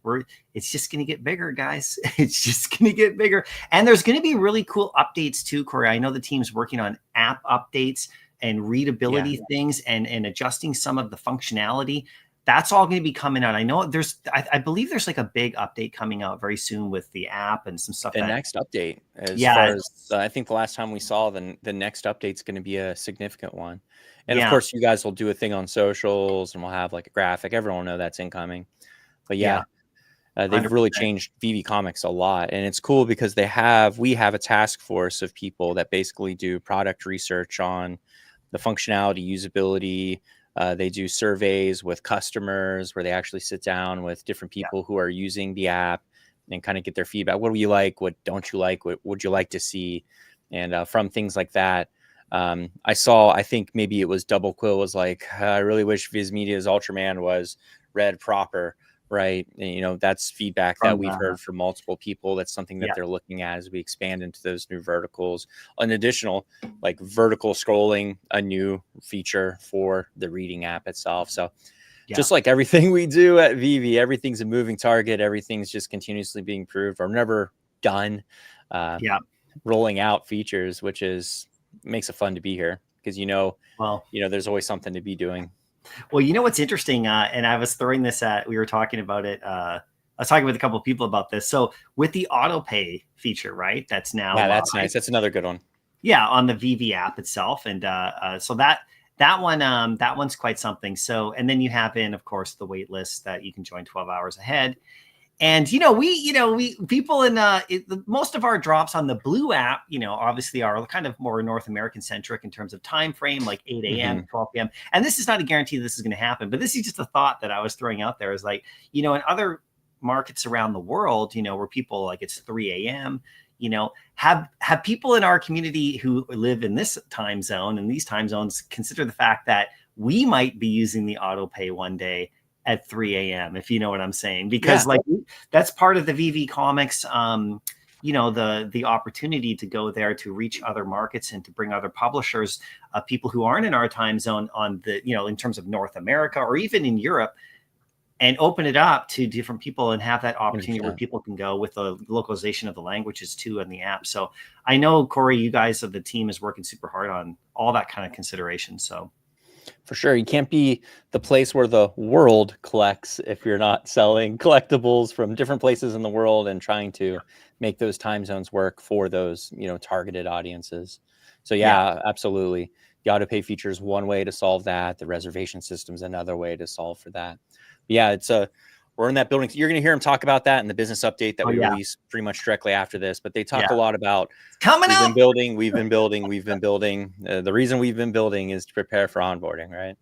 it's just going to get bigger, guys. It's just going to get bigger. And there's going to be really cool updates too, Corey. I know the team's working on app updates and readability things and adjusting some of the functionality. That's all going to be coming out. I know I believe there's like a big update coming out very soon with the app and some stuff. The next update, as far as I think the last time we saw, the next update's going to be a significant one. And of course, you guys will do a thing on socials, and we'll have like a graphic. Everyone will know that's incoming. But they've really changed VeVe Comics a lot, and it's cool because we have a task force of people that basically do product research on the functionality, usability. They do surveys with customers where they actually sit down with different people who are using the app and kind of get their feedback. What do you like? What don't you like? What would you like to see? And from things like that, I think maybe it was Double Quill was like, I really wish Viz Media's Ultraman was read proper, right? And, you know, that's feedback that we've heard from multiple people. That's something that they're looking at as we expand into those new verticals. An additional like vertical scrolling, a new feature for the reading app itself. So just like everything we do at VeVe, everything's a moving target. Everything's just continuously being improved. We're never done rolling out features, which makes it fun to be here because, you know, there's always something to be doing. Well, you know what's interesting, and I was throwing this we were talking about it. I was talking with a couple of people about this. So with the auto pay feature, right? That's now that's nice. That's another good one. Yeah, on the VeVe app itself, and so that one's quite something. So, and then you have of course, the wait list that you can join 12 hours ahead. And, we people in most of our drops on the Blue app, obviously are kind of more North American centric in terms of time frame, like 8 a.m., 12 p.m. And this is not a guarantee this is going to happen, but this is just a thought that I was throwing out there is like, in other markets around the world, where people like it's 3 a.m., have people in our community who live in this time zone and these time zones consider the fact that we might be using the auto pay one day at 3 a.m. if you know what I'm saying, because that's part of the VeVe Comics, the opportunity to go there to reach other markets and to bring other publishers, people who aren't in our time zone on the, in terms of North America or even in Europe, and open it up to different people and have that opportunity where people can go with the localization of the languages too in the app. So I know, Corey, you guys of the team is working super hard on all that kind of consideration. So for sure. You can't be the place where the world collects if you're not selling collectibles from different places in the world and trying to make those time zones work for those, targeted audiences. So absolutely. The auto pay feature is one way to solve that. The reservation system is another way to solve for that. But we're in that building. You're going to hear them talk about that in the business update that we release pretty much directly after this. But they talk a lot about we've been building. The reason we've been building is to prepare for onboarding, right?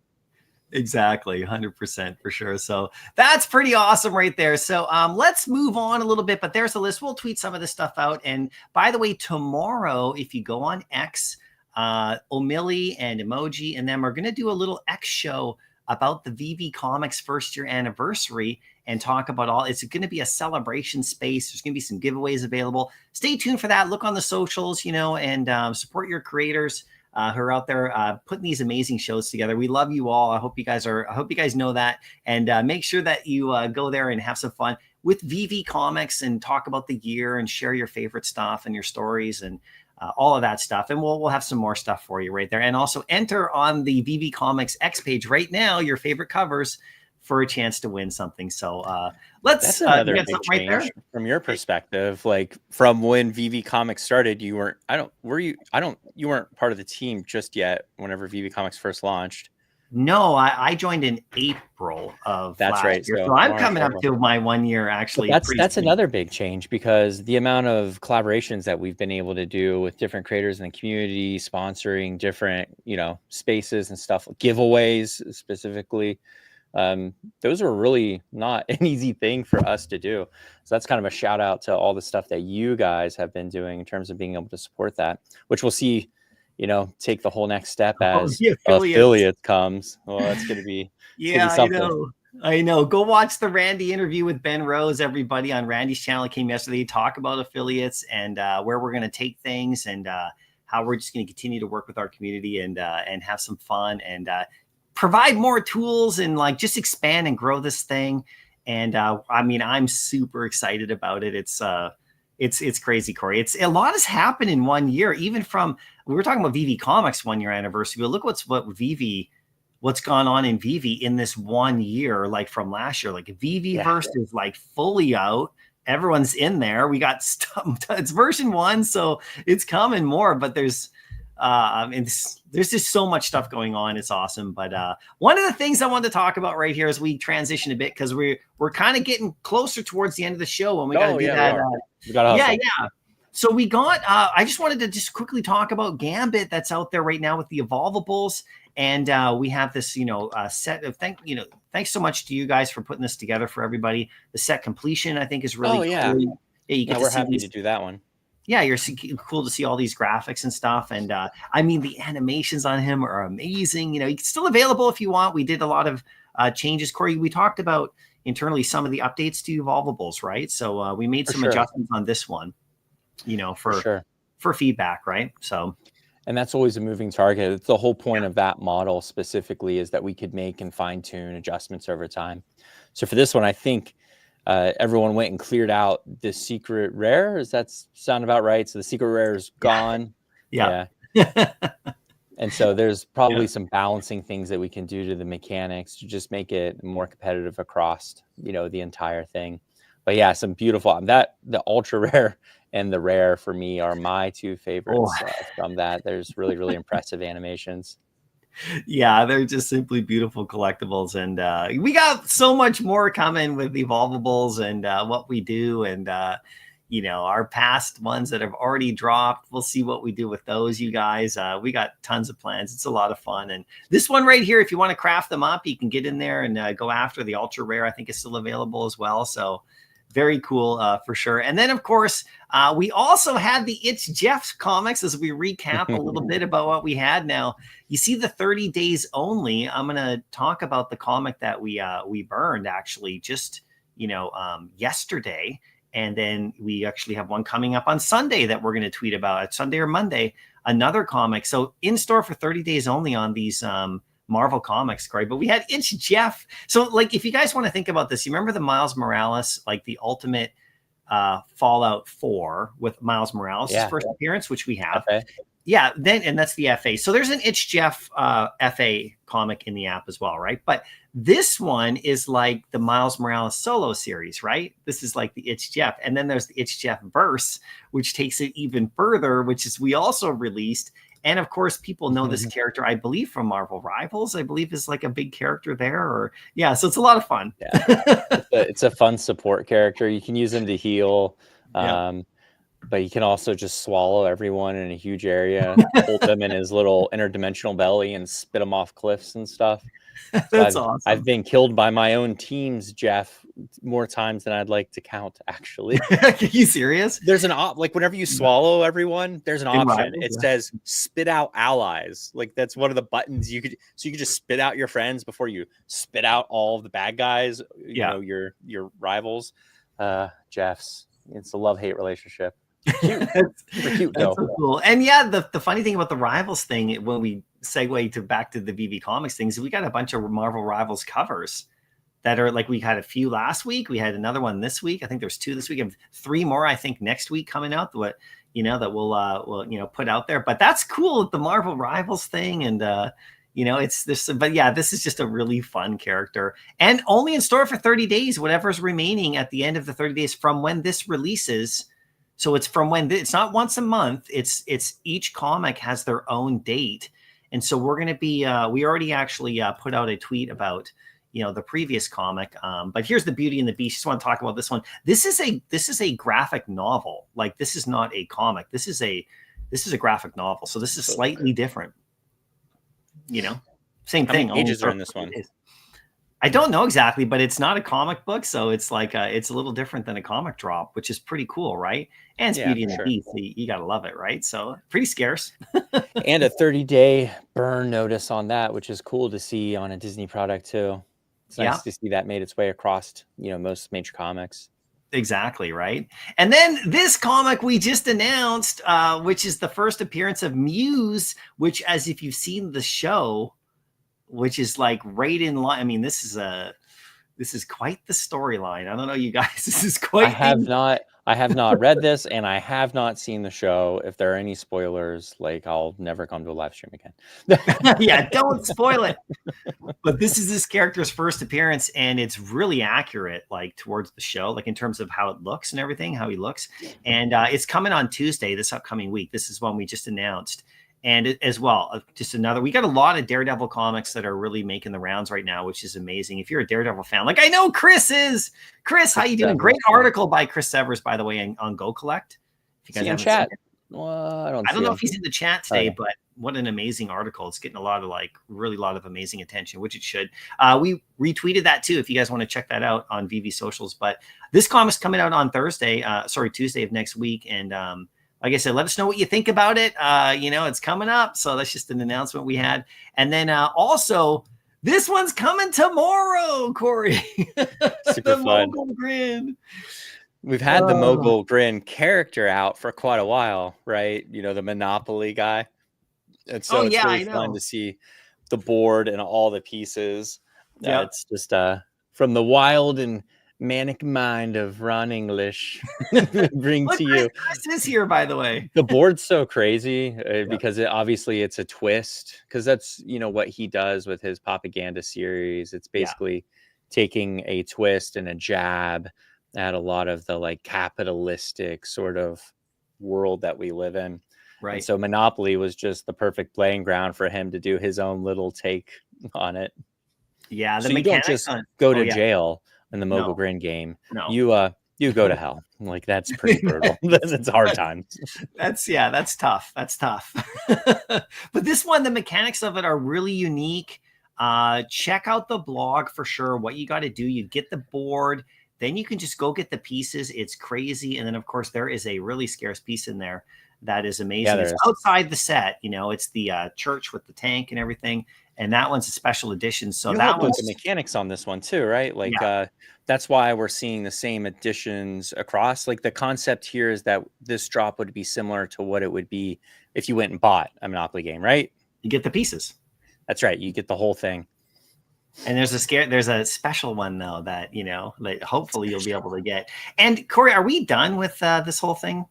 Exactly, 100% for sure. So that's pretty awesome right there. So let's move on a little bit. But there's a list. We'll tweet some of this stuff out. And by the way, tomorrow, if you go on X, O'Milly and Emoji and them are going to do a little X show about the VeVe Comics first year anniversary and talk about it's going to be a celebration space. There's going to be some giveaways available. Stay tuned for that. Look on the socials, and support your creators who are out there putting these amazing shows together. We love you all. I hope you guys know that, and make sure that you go there and have some fun with VeVe Comics and talk about the year and share your favorite stuff and your stories and all of that stuff. And we'll have some more stuff for you right there. And also enter on the VeVe Comics X page right now, your favorite covers for a chance to win something. So that's another big change right from your perspective. Like from when VeVe Comics started, you weren't part of the team just yet whenever VeVe Comics first launched. No, I joined in April of last year. So I'm coming up to my 1 year actually. That's another big change because the amount of collaborations that we've been able to do with different creators in the community, sponsoring different, spaces and stuff, giveaways specifically. those are really not an easy thing for us to do. So that's kind of a shout out to all the stuff that you guys have been doing in terms of being able to support that, which we'll see, take the whole next step as the affiliate comes. Well, that's going to be, something. I know. Go watch the Randy interview with Ben Rose, everybody, on Randy's channel. It came yesterday. Talk about affiliates and where we're going to take things and how we're just going to continue to work with our community and have some fun and provide more tools and like just expand and grow this thing. And I mean, I'm super excited about it. It's crazy, Corey. It's a lot has happened in 1 year. Even from we were talking about VeVe Comics 1 year anniversary, but look what's gone on in VeVe in this 1 year, like from last year. Like VeVeVerse is like fully out. Everyone's in there. We got it's version 1, so it's coming more. But there's just so much stuff going on. It's awesome. But one of the things I wanted to talk about right here as we transition a bit, because we're kind of getting closer towards the end of the show, and we got to do that. Yeah. So we got. I just wanted to just quickly talk about Gambit that's out there right now with the Evolvables. And we have this, set of thanks so much to you guys for putting this together for everybody. The set completion, I think, is really cool. Yeah, we're happy to do that one. Yeah, you're cool to see all these graphics and stuff. And I mean, the animations on him are amazing. It's still available if you want. We did a lot of changes. Corey, we talked about internally some of the updates to Evolvables, right? So we made some adjustments on this one, for feedback, right? So. And that's always a moving target. It's the whole point of that model specifically is that we could make and fine tune adjustments over time. So for this one, I think everyone went and cleared out the secret rare. Does that sound about right? So the secret rare is gone. Yeah. And so there's probably some balancing things that we can do to the mechanics to just make it more competitive across, the entire thing. But yeah, some beautiful the ultra rare and the rare for me are my two favorites from that. There's really, really impressive animations. Yeah, they're just simply beautiful collectibles. And we got so much more coming with Evolvables and what we do. And, our past ones that have already dropped. We'll see what we do with those, you guys. We got tons of plans. It's a lot of fun. And this one right here, if you want to craft them up, you can get in there and go after the ultra rare. I think is still available as well. So very cool for sure. And then, of course, we also had the It's Jeff comics as we recap a little bit about what we had. Now, you see the 30 days only. I'm going to talk about the comic that we burned actually just, yesterday. And then we actually have one coming up on Sunday that we're going to tweet about. Sunday or Monday, another comic. So in store for 30 days only on these Marvel Comics, Corey. But we had It's Jeff. So, like, if you guys want to think about this, you remember the Miles Morales, like the ultimate Fallout 4 with Miles Morales' first appearance, which we have. Okay. Yeah, and that's the FA. So there's an It's Jeff FA comic in the app as well, right? But this one is like the Miles Morales solo series, right? This is like the It's Jeff. And then there's the It's Jeff verse, which takes it even further, which is we also released. And of course, people know this character, I believe, from Marvel Rivals. I believe is like a big character there. So it's a lot of fun. It's a fun support character. You can use him to heal. But he can also just swallow everyone in a huge area, hold them in his little interdimensional belly and spit them off cliffs and stuff. That's awesome. I've been killed by my own teams, Jeff, more times than I'd like to count, actually. Are you serious? There's an like whenever you swallow everyone, there's an option. It says spit out allies. Like that's one of the buttons you could just spit out your friends before you spit out all of the bad guys, you know, your rivals. Jeff's. It's a love-hate relationship. Cute. Cute though. So cool. And yeah, the funny thing about the Rivals thing, when we segue back to the VeVe Comics things, we got a bunch of Marvel Rivals covers that are like, we had a few last week. We had another one this week. I think there's 2 this week and 3 more, I think, next week coming out. That we'll put out there. But that's cool, the Marvel Rivals thing. And it's this, but yeah, this is just a really fun character and only in store for 30 days, whatever's remaining at the end of the 30 days from when this releases. So it's from when it's not once a month. It's each comic has their own date. And so we're going to be, we already actually put out a tweet about, the previous comic. But here's the Beauty and the Beast. Just want to talk about this one. This is a graphic novel. Like this is not a comic. This is a graphic novel. So this is slightly different. Same thing. How many pages are in this one? I don't know exactly, but it's not a comic book, so it's like it's a little different than a comic drop, which is pretty cool, right? And it's Yeah, Beauty for and the sure. Beast. So you gotta love it, right? So pretty scarce. And a 30-day burn notice on that, which is cool to see on a Disney product too. It's Yeah. nice to see that made its way across, most major comics. Exactly, right? And then this comic we just announced, which is the first appearance of Muse, which, as if you've seen the show, which is like right in line. I mean, this is quite the storyline. I don't know, you guys. This is quite. I have not read this, and I have not seen the show. If there are any spoilers, like, I'll never come to a live stream again. Yeah, don't spoil it. But this is this character's first appearance, and it's really accurate, like towards the show, like in terms of how it looks and everything, how he looks. And it's coming on Tuesday, this upcoming week. This is one we just announced. And as well, just another, we got a lot of Daredevil comics that are really making the rounds right now, which is amazing. If you're a Daredevil fan, like I know Chris is. Chris, how you doing? Great article by Chris Severs, by the way, on Go Collect. If you guys haven't chat. Seen it. Well, I don't know if he's in the chat today, but what an amazing article. It's getting a lot of amazing attention, which it should. We retweeted that too, if you guys want to check that out on VeVe socials. But this comic's coming out on Tuesday of next week. And like I said, let us know what you think about it. It's coming up. So that's just an announcement we had. And then also, this one's coming tomorrow, Corey. Super fun. Mogul Grin. We've had the Mogul Grin character out for quite a while, right? The Monopoly guy. And so it's really fun to see the board and all the pieces. Yeah. It's just from the wild and manic mind of Ron English bring to you. Chris is here, by the way. The board's so crazy because it's a twist, because that's what he does with his propaganda series. It's basically taking a twist and a jab at a lot of the like capitalistic sort of world that we live in. Right. And so Monopoly was just the perfect playing ground for him to do his own little take on it. Yeah. So you don't just go to jail in the Mogul Grin game. No. You go to hell. Like, that's pretty brutal. It's hard times. That's tough. That's tough. But this one, the mechanics of it are really unique. Check out the blog for sure. What you got to do, you get the board, then you can just go get the pieces. It's crazy. And then, of course, there is a really scarce piece in there that is amazing. It's outside the set. It's the church with the tank and everything. And that one's a special edition. So that one's the mechanics on this one too, right? Like that's why we're seeing the same additions across. Like, the concept here is that this drop would be similar to what it would be if you went and bought a Monopoly game, right? You get the pieces. That's right. You get the whole thing. And there's a special one though that like hopefully you'll be able to get. And Corey, are we done with this whole thing?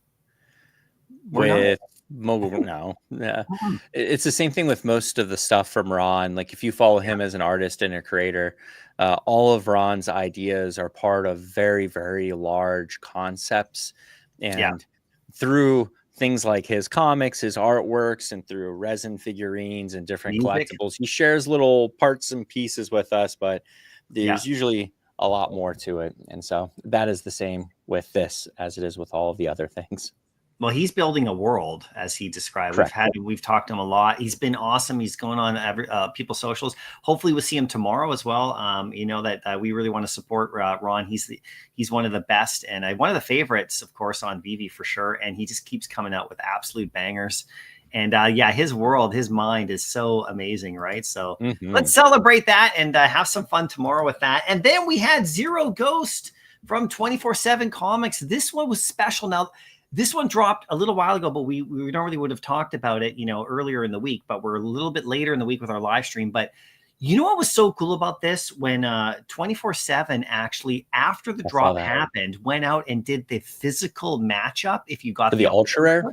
With Mogul? No. Yeah. It's the same thing with most of the stuff from Ron. Like, if you follow him as an artist and a creator, all of Ron's ideas are part of very, very large concepts. And through things like his comics, his artworks, and through resin figurines and different collectibles, he shares little parts and pieces with us, but there's usually a lot more to it. And so that is the same with this as it is with all of the other things. Well, he's building a world, as he described. Correct. We've talked to him a lot. He's been awesome. He's going on people's socials. Hopefully, we'll see him tomorrow as well. That we really want to support Ron. He's one of the best and one of the favorites, of course, on VeVe for sure. And he just keeps coming out with absolute bangers. And his world, his mind is so amazing, right? So let's celebrate that and have some fun tomorrow with that. And then we had Zero Ghost from 24/7 Comics. This one was special. Now, this one dropped a little while ago, but we normally would have talked about it, earlier in the week, but we're a little bit later in the week with our live stream. But what was so cool about this? When 24/7 actually, after the drop happened, went out and did the physical matchup. If you got the ultra rare.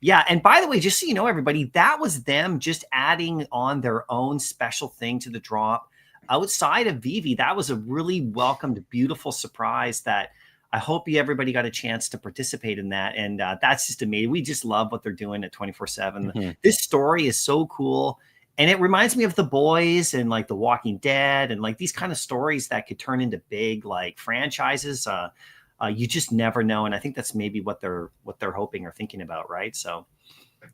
Yeah. And by the way, just so you know, everybody, that was them just adding on their own special thing to the drop outside of VeVe. That was a really welcomed, beautiful surprise that I hope everybody got a chance to participate in that. And that's just amazing. We just love what they're doing at 24/7. This story is so cool. And it reminds me of The Boys and like The Walking Dead and like these kind of stories that could turn into big like franchises. You just never know. And I think that's maybe what they're hoping or thinking about. Right. So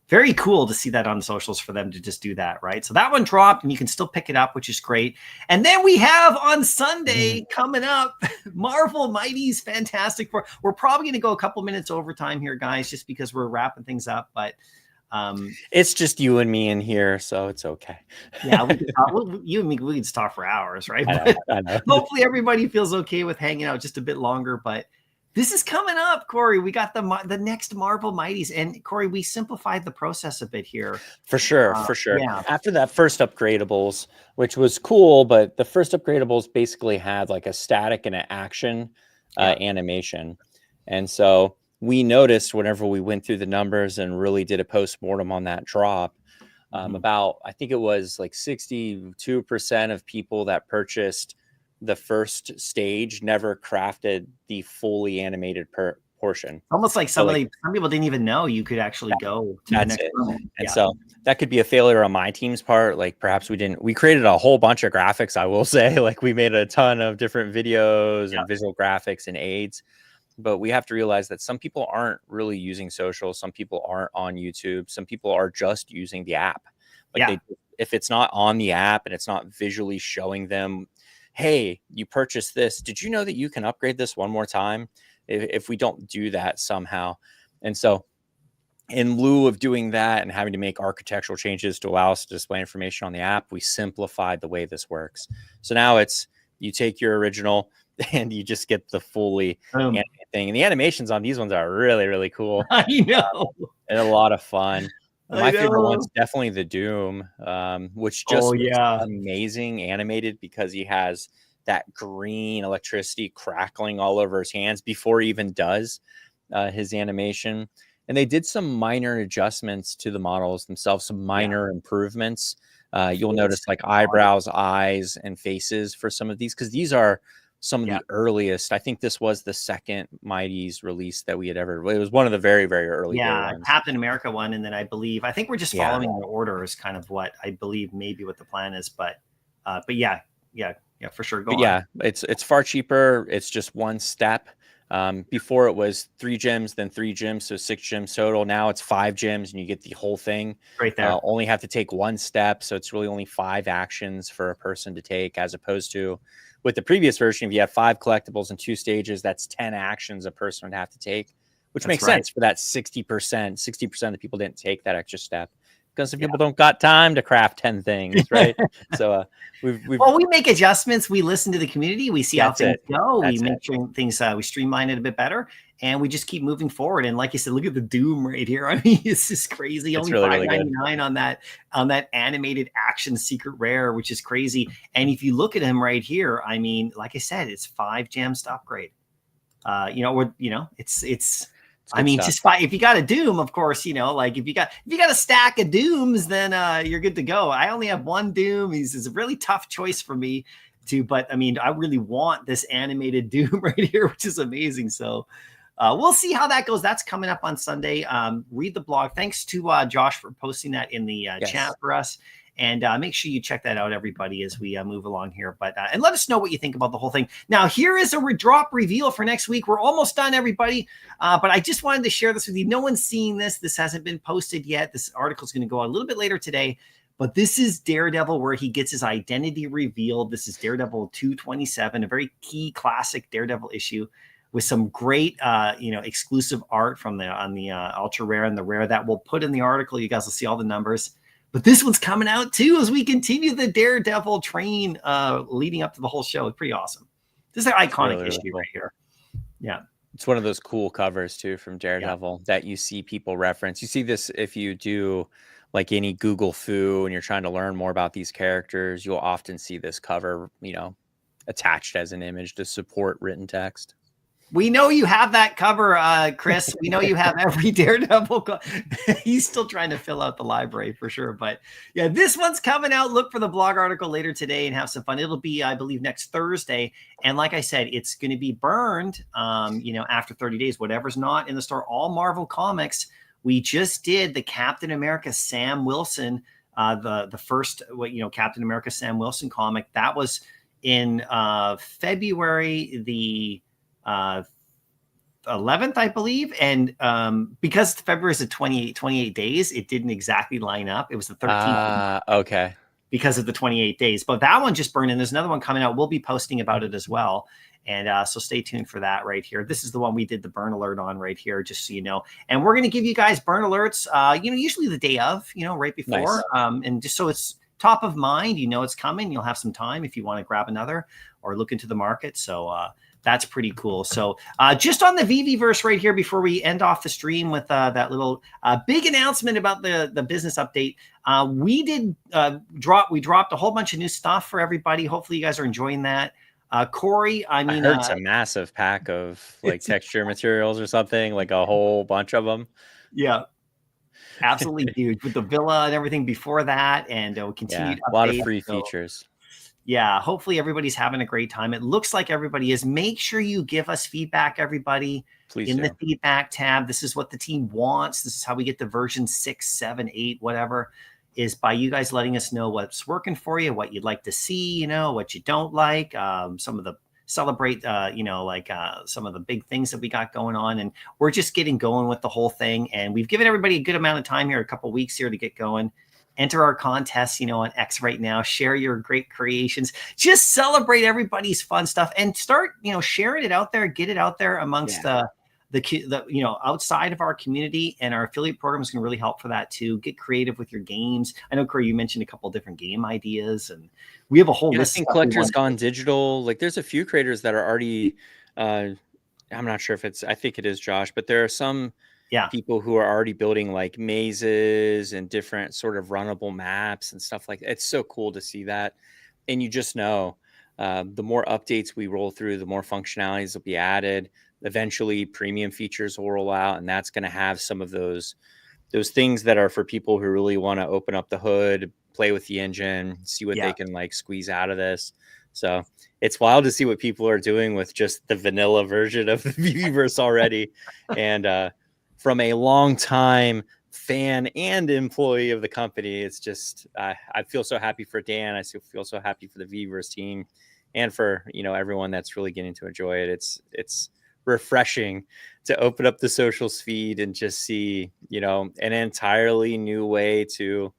Very cool to see that on socials for them to just do that, right? So that one dropped and you can still pick it up, which is great. And then we have on Sunday coming up, Marvel Mighty's Fantastic Four. We're probably going to go a couple minutes overtime here, guys, just because we're wrapping things up. But it's just you and me in here, so it's okay. Yeah, we can talk, you and me, we can just talk for hours, right? I know. Hopefully everybody feels okay with hanging out just a bit longer, but this is coming up, Corey. We got the next Marvel Mighties, and Corey, we simplified the process a bit here. For sure. Yeah. After that first upgradables, which was cool, but the first upgradables basically had like a static and an action animation. And so we noticed whenever we went through the numbers and really did a post-mortem on that drop, about, I think it was like 62% of people that purchased the first stage never crafted the fully animated portion. Almost like some people didn't even know you could actually go to the next level. And so that could be a failure on my team's part. Like perhaps we created a whole bunch of graphics, I will say. Like we made a ton of different videos and visual graphics and aids. But we have to realize that some people aren't really using social. Some people aren't on YouTube. Some people are just using the app. Like if it's not on the app and it's not visually showing them, hey, you purchased this, did you know that you can upgrade this one more time? If we don't do that somehow. And so in lieu of doing that and having to make architectural changes to allow us to display information on the app, we simplified the way this works. So now it's, you take your original and you just get the fully animated thing. And the animations on these ones are really, really cool. I know. And a lot of fun. My favorite one's definitely the Doom, which just looks amazing animated because he has that green electricity crackling all over his hands before he even does his animation. And they did some minor adjustments to the models themselves, some minor improvements. You'll notice like eyebrows, eyes, and faces for some of these, because these are some of the earliest. I think this was the second Mighty's release that we had ever. It was one of the very, very early ones. Captain America one, and then I think we're just following the order is kind of what I believe maybe what the plan is. But yeah, for sure. Go on. It's far cheaper. It's just one step. Before it was 3 gems, then 3 gems, so 6 gems total. Now it's 5 gems, and you get the whole thing. Right there. Only have to take 1 step, so it's really only 5 actions for a person to take, as opposed to with the previous version, if you have 5 collectibles and 2 stages, that's 10 actions a person would have to take, which makes sense for that 60%. 60% of the people didn't take that extra step because some people don't got time to craft 10 things, right? So we make adjustments. We listen to the community. We see how things go. We make sure things, we streamline it a bit better, and we just keep moving forward. And like you said, look at the Doom right here. I mean, it's just crazy. Only $5.99 on that animated action secret rare, which is crazy. And if you look at him right here, I mean, like I said, it's 5 gems to upgrade. It's I mean, just if you got a Doom, of course, like if you got a stack of Dooms, then you're good to go. I only have 1 Doom. He's a really tough choice for me but I mean, I really want this animated Doom right here, which is amazing. So we'll see how that goes. That's coming up on Sunday. Read the blog. Thanks to Josh for posting that in the chat for us. And make sure you check that out, everybody, as we move along here. But and let us know what you think about the whole thing. Now, here is a drop reveal for next week. We're almost done, everybody. But I just wanted to share this with you. No one's seeing this. This hasn't been posted yet. This article is going to go out a little bit later today. But this is Daredevil, where he gets his identity revealed. This is Daredevil 227, a very key classic Daredevil issue with some great, exclusive art from on the ultra rare and the rare that we'll put in the article. You guys will see all the numbers. But this one's coming out too as we continue the Daredevil train leading up to the whole show. It's pretty awesome. This is an iconic issue right here. Yeah. It's one of those cool covers too from Daredevil that you see people reference. You see this if you do like any Google foo and you're trying to learn more about these characters, you'll often see this cover, attached as an image to support written text. We know you have that cover, Chris. We know you have every Daredevil. He's still trying to fill out the library for sure. But yeah, this one's coming out. Look for the blog article later today and have some fun. It'll be, I believe, next Thursday. And like I said, it's going to be burned, after 30 days. Whatever's not in the store, all Marvel Comics. We just did the Captain America Sam Wilson, the first, Captain America Sam Wilson comic. That was in February 11th, I believe. And because February is a 28 days, it didn't exactly line up. It was the 13th. Okay. Because of the 28 days. But that one just burned in. There's another one coming out. We'll be posting about it as well. And so stay tuned for that right here. This is the one we did the burn alert on right here, just so you know. And we're going to give you guys burn alerts, usually the day of, right before. Nice. And just so it's top of mind, it's coming. You'll have some time if you want to grab another or look into the market. So that's pretty cool. So just on the VeVeVerse right here, before we end off the stream with that little big announcement about the business update, we dropped a whole bunch of new stuff for everybody. Hopefully you guys are enjoying that. Corey, I heard it's a massive pack of like texture materials or something, like a whole bunch of them. Yeah, absolutely, dude. With the villa and everything before that, and we'll continue to update. A lot of free features. Yeah, hopefully everybody's having a great time. It looks like everybody is. Make sure you give us feedback, everybody. Please in do. The feedback tab. This is what the team wants. This is how we get to version 6, 7, 8, whatever, is by you guys letting us know what's working for you, what you'd like to see, what you don't like, some of the celebrate, some of the big things that we got going on. And we're just getting going with the whole thing. And we've given everybody a good amount of time here, a couple of weeks here to get going. Enter our contest, on X right now. Share your great creations. Just celebrate everybody's fun stuff and start, sharing it out there. Get it out there amongst the outside of our community, and our affiliate program is going to really help for that too. Get creative with your games. I know, Corey, you mentioned a couple of different game ideas, and we have a whole list. I think Collector's Gone Digital. Like, there's a few creators that are already. I'm not sure if I think it is Josh, but there are some. People who are already building like mazes and different sort of runnable maps and stuff like that. It's so cool to see that. And you just know the more updates we roll through, the more functionalities will be added. Eventually premium features will roll out, and that's going to have some of those things that are for people who really want to open up the hood, play with the engine, see what they can like squeeze out of this. So it's wild to see what people are doing with just the vanilla version of the VeVeVerse already. And from a long time fan and employee of the company, it's just I feel so happy for Dan. I feel so happy for the VeVeVerse team, and for everyone that's really getting to enjoy it. It's refreshing to open up the socials feed and just see an entirely new way to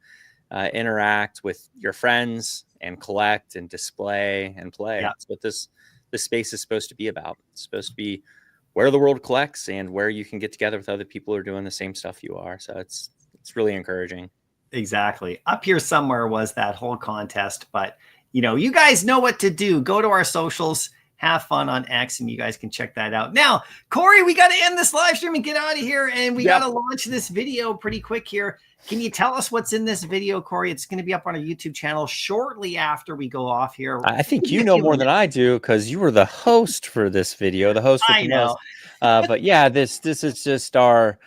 interact with your friends and collect and display and play. That's what this space is supposed to be about. It's supposed to be where the world collects and where you can get together with other people who are doing the same stuff you are. So it's really encouraging. Exactly. Up here somewhere was that whole contest, but you guys know what to do. Go to our socials, have fun on X, and you guys can check that out. Now, Corey, we got to end this live stream and get out of here, and we got to launch this video pretty quick here. Can you tell us what's in this video, Corey? It's going to be up on our YouTube channel shortly after we go off here. I think you know more than I do, because you were the host for this video, the host. I know. But yeah, this is just our.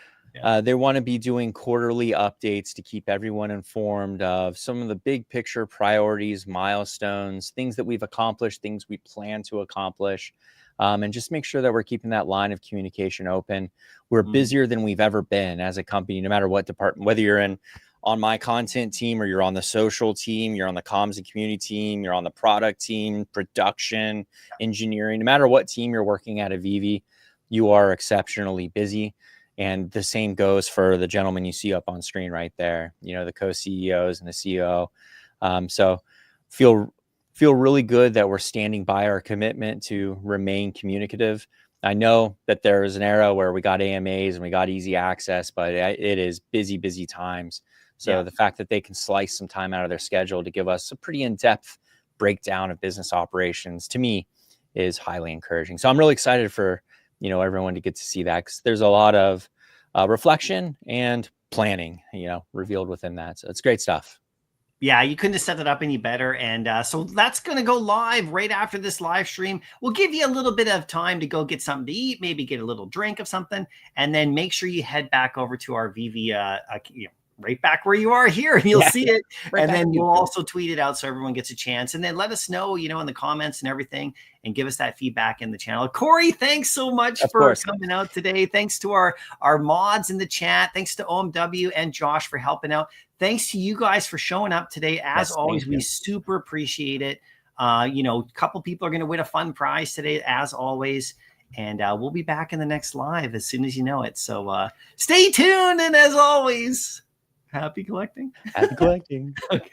They want to be doing quarterly updates to keep everyone informed of some of the big picture priorities, milestones, things that we've accomplished, things we plan to accomplish, and just make sure that we're keeping that line of communication open. We're busier than we've ever been as a company, no matter what department, whether you're on my content team, or you're on the social team, you're on the comms and community team, you're on the product team, production, engineering, no matter what team you're working at VeVe, you are exceptionally busy. And the same goes for the gentleman you see up on screen right there, the co-CEOs and the CEO. So feel really good that we're standing by our commitment to remain communicative. I know that there was an era where we got AMAs and we got easy access, but it is busy times. So the fact that they can slice some time out of their schedule to give us a pretty in-depth breakdown of business operations, to me, is highly encouraging. So I'm really excited for everyone to get to see that, because there's a lot of reflection and planning, revealed within that. So it's great stuff. Yeah, you couldn't have set it up any better. And so that's going to go live right after this live stream. We'll give you a little bit of time to go get something to eat, maybe get a little drink of something, and then make sure you head back over to our VeVe, right back where you are here, and you'll see it. And then we'll also tweet it out so everyone gets a chance. And then let us know, in the comments and everything, and give us that feedback in the channel. Corey, thanks so much for coming out today. Thanks to our mods in the chat. Thanks to OMW and Josh for helping out. Thanks to you guys for showing up today. As always, we super appreciate it. A couple people are going to win a fun prize today, as always. And we'll be back in the next live as soon as you know it. So stay tuned. And as always, happy collecting. Happy collecting. Okay.